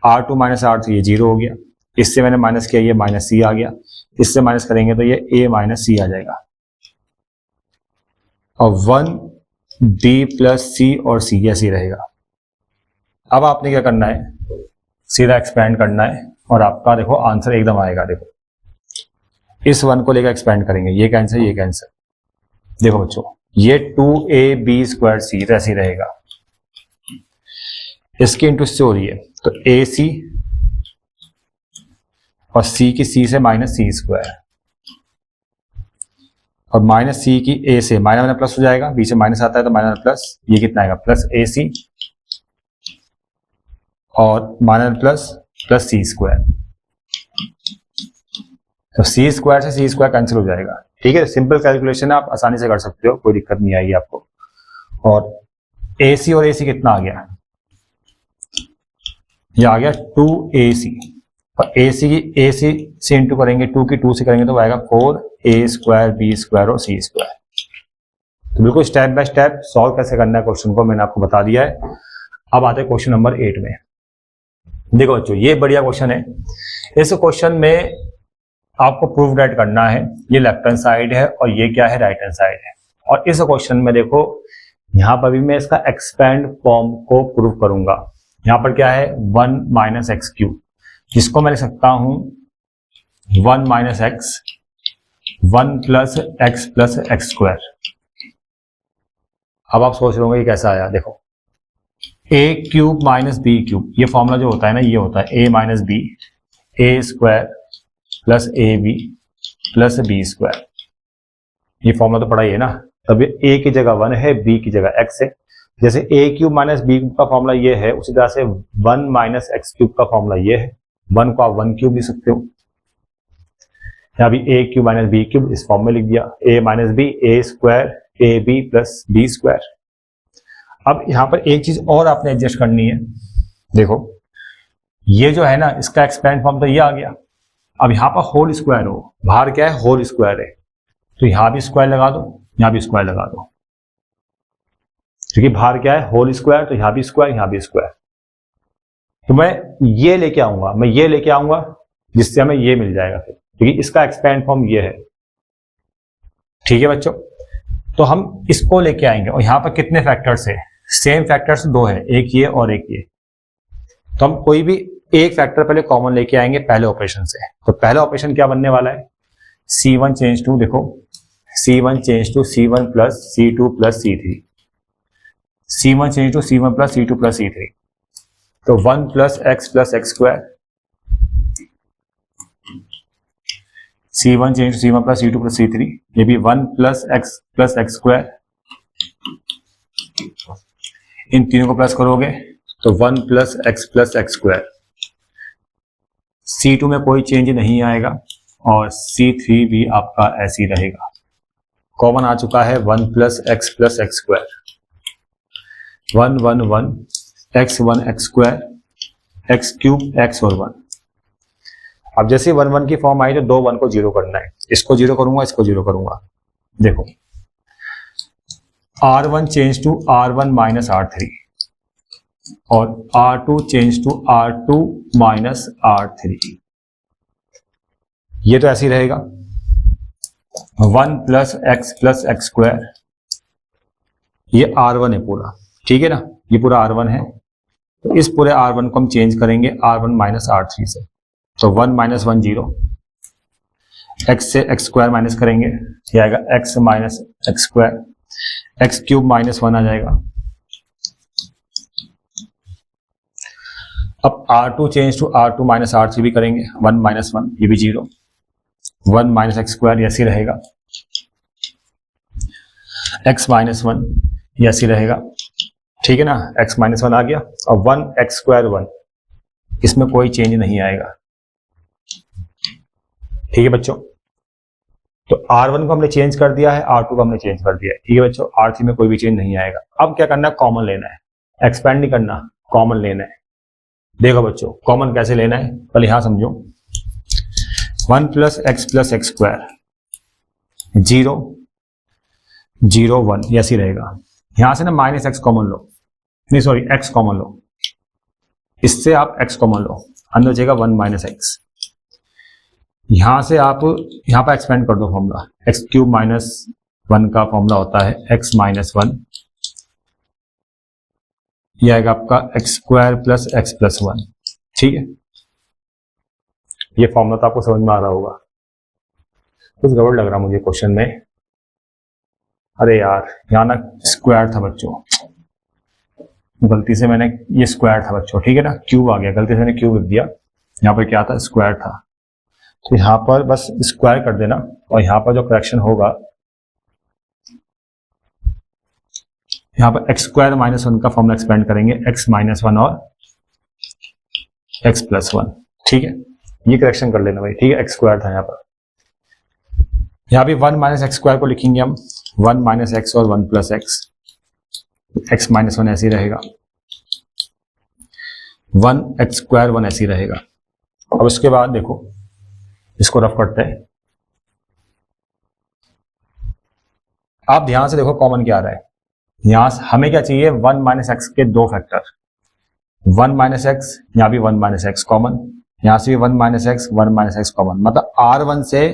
R2 माइनस R3 ये 0 हो गया, इससे मैंने माइनस किया, ये माइनस C आ गया, इससे माइनस करेंगे तो ये A माइनस C आ जाएगा। और 1B प्लस C और C ऐसे ही रहेगा। अब आपने क्या करना है, सीधा एक्सपेंड करना है और आपका देखो आंसर एकदम आएगा। देखो इस 1 को लेकर एक्सपेंड करेंगे, ये कैंसिल, ये कैंसिल। देखो बच्चों, ये 2AB²C ऐसे ही रहेगा। इसकी इंटू से हो रही है तो AC और C की C से माइनस C², और माइनस C की A से माइनस प्लस हो जाएगा, B से माइनस आता है तो माइनस प्लस, ये कितना आएगा प्लस AC और माइनस प्लस प्लस C²। तो C² से C² कैंसिल हो जाएगा। ठीक है, सिंपल कैलकुलेशन है, आप आसानी से कर सकते हो, कोई दिक्कत नहीं आएगी आपको। और AC और AC कितना आ गया, ये आ गया 2AC, और AC की AC से इंटू करेंगे, 2 की 2 से करेंगे तो आएगा 4A² B² और C²। तो बिल्कुल स्टेप बाय स्टेप सॉल्व कैसे करना है क्वेश्चन को मैंने आपको बता दिया है। अब आते हैं क्वेश्चन नंबर 8 में। देखो बच्चों, ये बढ़िया क्वेश्चन है। इस क्वेश्चन में आपको प्रूव डेट करना है, ये लेफ्ट हैंड साइड है और ये क्या है, राइट हैंड साइड है। और इस क्वेश्चन में देखो यहां पर भी मैं इसका एक्सपेंड फॉर्म को प्रूव करूंगा। यहां पर क्या है 1 माइनस x³, जिसको मैं लिख सकता हूं 1 minus x 1 plus x plus x²। अब आप सोच रहे होंगे ये कैसा आया। देखो a³ माइनस b³, ये फॉर्मूला जो होता है ना, ये होता है a minus b a² plus AB plus B²। ये फॉर्मूला तो पढ़ा ही है ना। तब ये A की जगह 1 है, B की जगह x है। जैसे a³ माइनस b³ का फॉर्मूला ये है, उसी तरह से 1 माइनस x³ का फॉर्मूला ये है। 1 को आप 1³ लिख सकते हो। यहाँ भी a³ माइनस b³ इस फॉर्म में लिख दिया, a minus b a² AB plus B²। अब यहाँ पर एक चीज और आपने एडजस्ट करनी है। देखो ये जो है ना, इसका एक्सपेंड फॉर्म तो ये आ गया। अब यहां पर होल स्क्वायर हो, बाहर क्या है होल स्क्वायर है, तो यहां भी स्क्वायर लगा दो, यहां भी स्क्वायर लगा दो, क्योंकि बाहर क्या है होल स्क्वायर, तो यहां भी स्क्वायर, यहां भी स्क्वायर। तो मैं ये लेके आऊंगा, जिससे हमें ये मिल जाएगा फिर, क्योंकि इसका एक्सपेंड फॉर्म ये है। ठीक है बच्चों, तो हम इसको लेके आएंगे। और यहां पर कितने फैक्टर्स है, सेम फैक्टर्स 2 है, एक ये और एक ये। तो हम कोई भी एक फैक्टर पहले कॉमन लेके आएंगे पहले ऑपरेशन से। तो पहला ऑपरेशन क्या बनने वाला है, C1 चेंज टू, देखो C1 change to C1 plus C2 plus C3, C1 change to C1 plus C2 plus C3। तो 1 plus x plus x², C1 change to C1 plus C2 plus C3, ये भी 1 प्लस x प्लस x²। इन तीनों को प्लस करोगे तो 1 plus x plus x²। C2 में कोई चेंज नहीं आएगा और C3 भी आपका ऐसे ही रहेगा। कॉमन आ चुका है 1 plus x plus x², 1 1 1 x1 x² x³ x और 1। अब जैसे 1 1 की फॉर्म आई तो 2 1 को 0 करना है, इसको 0 करूंगा, इसको 0 करूंगा। देखो R1 change to R1 minus R3 और R2 change to R2 minus R3, ये तो ऐसे ही रहेगा। 1 प्लस x प्लस x², ये R1 है पूरा, ठीक है ना, ये पूरा R1 है। तो इस पूरे R1 को हम चेंज करेंगे R1 माइनस R3 से। तो 1 माइनस 1 0, x से x² माइनस करेंगे, ये आएगा x minus x², x³ minus 1 आ जाएगा। अब R2 change to R2 minus R3 भी करेंगे, 1 माइनस 1, ये भी 0, 1 माइनस x², ये ऐसे रहेगा, x माइनस 1, ये ऐसे रहेगा, ठीक है ना, x माइनस 1 आ गया। और 1 x² 1, इसमें कोई चेंज नहीं आएगा। ठीक है बच्चों, तो R1 को हमने चेंज कर दिया है, R2 को हमने चेंज कर दिया है। ठीक है बच्चों, R3 में कोई भी चेंज नहीं आएगा। अब क्या करना है, कॉमन लेना है, एक्सपेंड नहीं करना, कॉमन लेना है। देखो बच्चों कॉमन कैसे लेना है, पहले यहां समझो। 1 प्लस एक्स स्क्वायर 0 0 1 ये ऐसी रहेगा। यहां से ना माइनस एक्स कॉमन लो, नहीं सॉरी एक्स कॉमन लो, इससे आप एक्स कॉमन लो, अंदर जाएगा 1 माइनस एक्स। यहां से आप यहां पर एक्सपेंड कर दो फॉर्मूला, एक्स क्यूब माइनस 1 का फॉर्मूला होता है एक्स माइनस 1, यह आएगा आपका x square plus x plus 1। ठीक है, ये फॉर्मूला तो आपको समझ में आ रहा होगा। कुछ गड़बड़ लग रहा मुझे क्वेश्चन में, अरे यार यहाँ ना स्क्वायर था बच्चों, गलती से मैंने ये स्क्वायर था बच्चों, ठीक है ना, क्यूब आ गया, गलती से मैंने क्यूब लिख दिया, यहाँ पर क्या था स्क्वायर था। तो यहाँ पर बस स्क्वायर कर देना और यहाँ पर जो करेक्शन होगा, यहाँ पर एक्स स्क्वायर माइनस 1 का फॉर्मूला एक्सपेंड करेंगे एक्स माइनस 1 और एक्स प्लस 1। ठीक है, ये करेक्शन कर लेना भाई, ठीक है, एक्स स्क्वायर था यहाँ पर। यहाँ भी 1 माइनस एक्स स्क्वायर को लिखेंगे हम 1 माइनस एक्स और 1 प्लस एक्स, एक्स माइनस 1 ऐसे ही रहेगा, 1 एक्स स्क्वायर 1 ऐसे ही रहेगा। अब इसके बाद देखो इसको रफ करते हैं। आप ध्यान से देखो कॉमन क्या आ रहा है, यहां से हमें क्या चाहिए 1 माइनस एक्स के दो फैक्टर, 1 माइनस एक्स, यहां भी 1 माइनस एक्स कॉमन, यहां से भी 1 minus x 1 minus x common, मतलब R1 से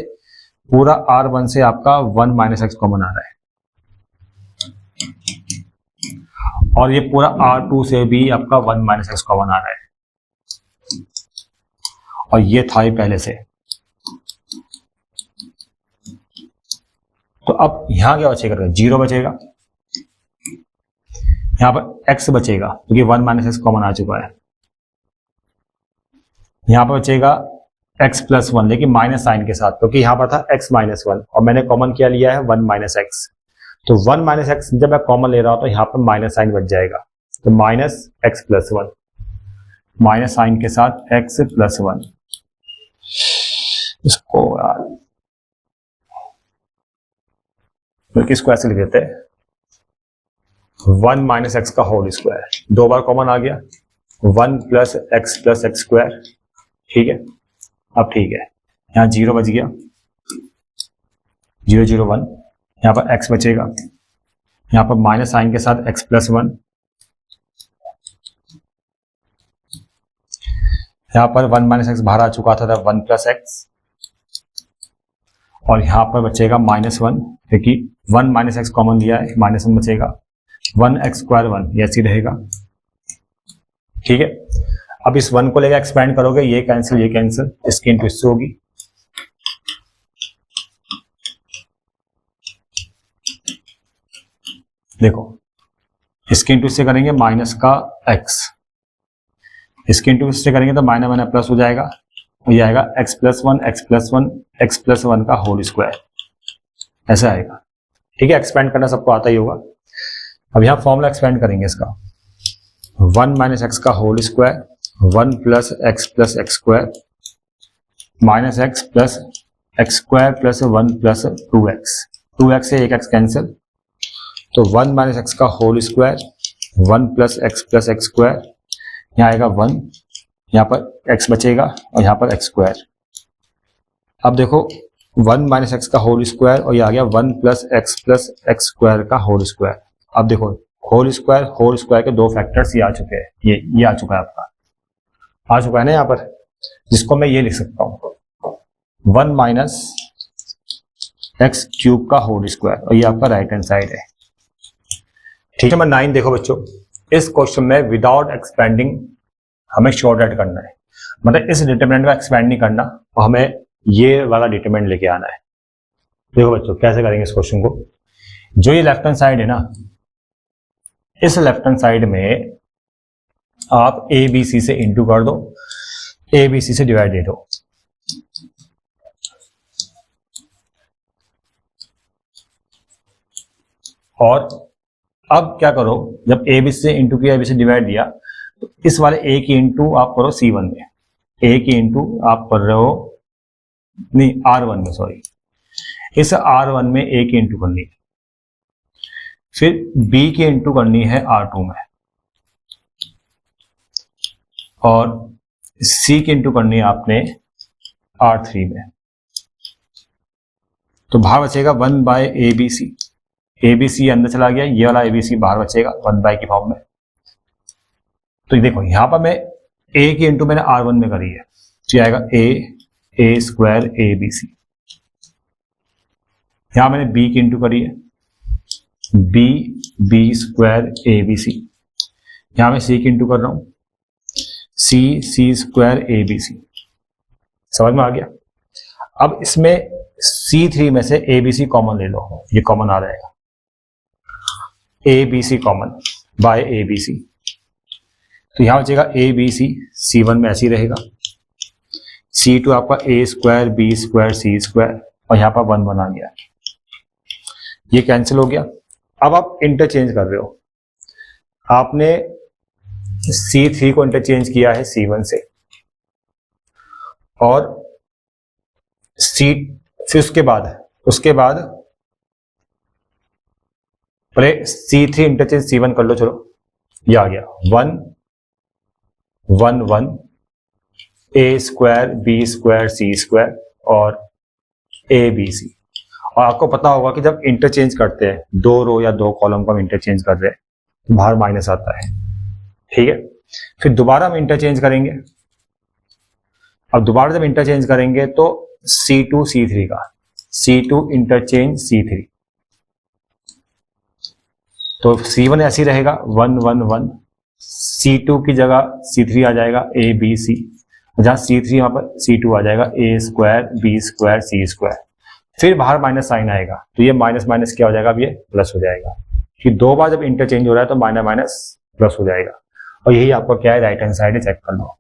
पूरा R1 से आपका 1 माइनस एक्स कॉमन आ रहा है, और ये पूरा R2 से भी आपका 1 माइनस एक्स कॉमन आ रहा है, और ये था ही पहले से। तो अब यहां क्या बचेगा, 0 बचेगा, यहां पर x बचेगा क्योंकि 1 माइनस एक्स कॉमन आ चुका है, यहां पर बचेगा x प्लस 1 लेकिन माइनस साइन के साथ, क्योंकि यहां पर था x माइनस 1 और मैंने कॉमन क्या लिया है 1 माइनस एक्स। तो 1 माइनस एक्स जब मैं कॉमन ले रहा हूं तो यहां पर माइनस साइन बच जाएगा, तो minus x plus 1, minus sign के साथ x प्लस 1। इसको यार बल्कि इसको ऐसे लिख देते हैं 1 माइनस एक्स का होल स्क्वायर, दो बार कॉमन आ गया, 1 प्लस एक्स स्क्वायर। ठीक है, अब ठीक है, यहाँ 0 बच गया, 0 0 1, यहाँ पर x बचेगा, यहाँ पर माइनस साइन के साथ x प्लस 1, यहाँ पर 1 माइनस एक्स बाहर आ चुका था 1 प्लस एक्स, और यहाँ पर बचेगा माइनस 1 क्योंकि 1 माइनस एक्स कॉमन लिया है, माइनस 1 बचेगा, 1 एक्स स्क्वायर 1 ये ऐसी रहेगा। ठीक है, अब इस 1 को लेकर एक्सपेंड करोगे, ये कैंसिल, इसकी इंटू इससे होगी, देखो इसके इंटू इससे करेंगे माइनस का x, इसके इंटू इससे करेंगे तो माइनस माइनस प्लस हो जाएगा, ये आएगा x प्लस 1 एक्स प्लस 1 का होल स्क्वायर, ऐसा आएगा। ठीक है, एक्सपेंड करना सबको आता ही होगा। अब यहाँ फॉर्मूला एक्सपेंड करेंगे इसका, 1 माइनस एक्स का whole square, 1 plus x square minus x square plus 1 plus 2x से एक x कैंसिल, तो 1 माइनस एक्स का whole square, 1 plus x square, यहाँ आएगा 1, यहाँ पर x बचेगा और यहाँ पर x स्क्वायर। अब देखो 1 माइनस एक्स का होल स्क्वायर और ये आ गया 1 प्लस एक्स स्क्वायर का होल स्क्वायर। अब देखो होल स्क्वायर के दो फैक्टर्स ये आ चुके हैं, ये आ चुका है आपका, आ चुका है ना यहाँ पर, जिसको मैं ये लिख सकता हूँ 1 माइनस एक्स क्यूब का होल स्क्वायर, और ये आपका राइट हैंड साइड है। ठीक है, नंबर 9 देखो बच्चों, इस क्वेश्चन में विदाउट एक्सपेंडिंग हमें शॉर्ट ऐड करना है, मतलब इस डिटरमिनेंट का एक्सपेंड नहीं करना और हमें ये वाला डिटरमिनेंट लेके आना है। देखो बच्चों कैसे करेंगे इस क्वेश्चन को, जो ये लेफ्ट हैंड साइड है ना, इस लेफ्ट हैंड साइड में आप ए बी सी से इंटू कर दो, ए बी सी से डिवाइड दे दो, और अब क्या करो, जब ए बी से इंटू किया, ए बी से डिवाइड दिया, तो इस वाले ए की इंटू आप करो C1 में, ए की इंटू आप कर रहे हो नहीं R1 में, सॉरी, इस R1 में ए की इंटू करनी है, फिर B की इंटू करनी है R2 में, और सी की इंटू करनी है आपने R3 में, तो बाहर बचेगा 1/ABC। ABC अंदर चला गया, ये वाला ABC बाहर बचेगा 1 की फॉर्म में। तो देखो यहां पर मैं A की इंटू मैंने R1 में करी है, तो ये आएगा A² ABC। यहां मैंने B की इंटू करी है, B² ABC। यहां मैं C की इंटू कर रहा हूं, C² ABC। समझ में आ गया। अब इसमें C3 में से ABC कॉमन ले लो, ये कॉमन आ जाएगा, ABC कॉमन बाय ABC। तो यहां बचेगा ABC, C1 में ऐसे ही रहेगा, C2 आपका A² B² C² और यहां पर 1 आ गया, ये कैंसिल हो गया। अब आप इंटरचेंज कर रहे हो, आपने C3 को इंटरचेंज किया है C1 से, और फिर उसके बाद पहले C3 इंटरचेंज C1 कर लो। चलो ये आ गया 1 1 1 A² B² C² और ABC। और आपको पता होगा कि जब इंटरचेंज करते हैं, 2 रो या 2 कॉलम को हम इंटरचेंज कर रहे हैं, तो बाहर माइनस आता है, ठीक है। फिर दोबारा हम इंटरचेंज करेंगे, अब दोबारा जब इंटरचेंज करेंगे तो C2 C3 का, C2 इंटरचेंज C3, तो C1 ऐसी रहेगा 1 1 1, C2 की जगह C3 आ जाएगा ABC, जहां C3 यहां पर C2 आ जाएगा A² B² C²। फिर बाहर माइनस साइन आएगा, तो ये माइनस माइनस क्या हो जाएगा, अब ये प्लस हो जाएगा, कि 2 बार जब इंटरचेंज हो रहा है तो माइनस माइनस प्लस हो जाएगा। और यही आपका क्या है, राइट हैंड साइड है, चेक कर लो।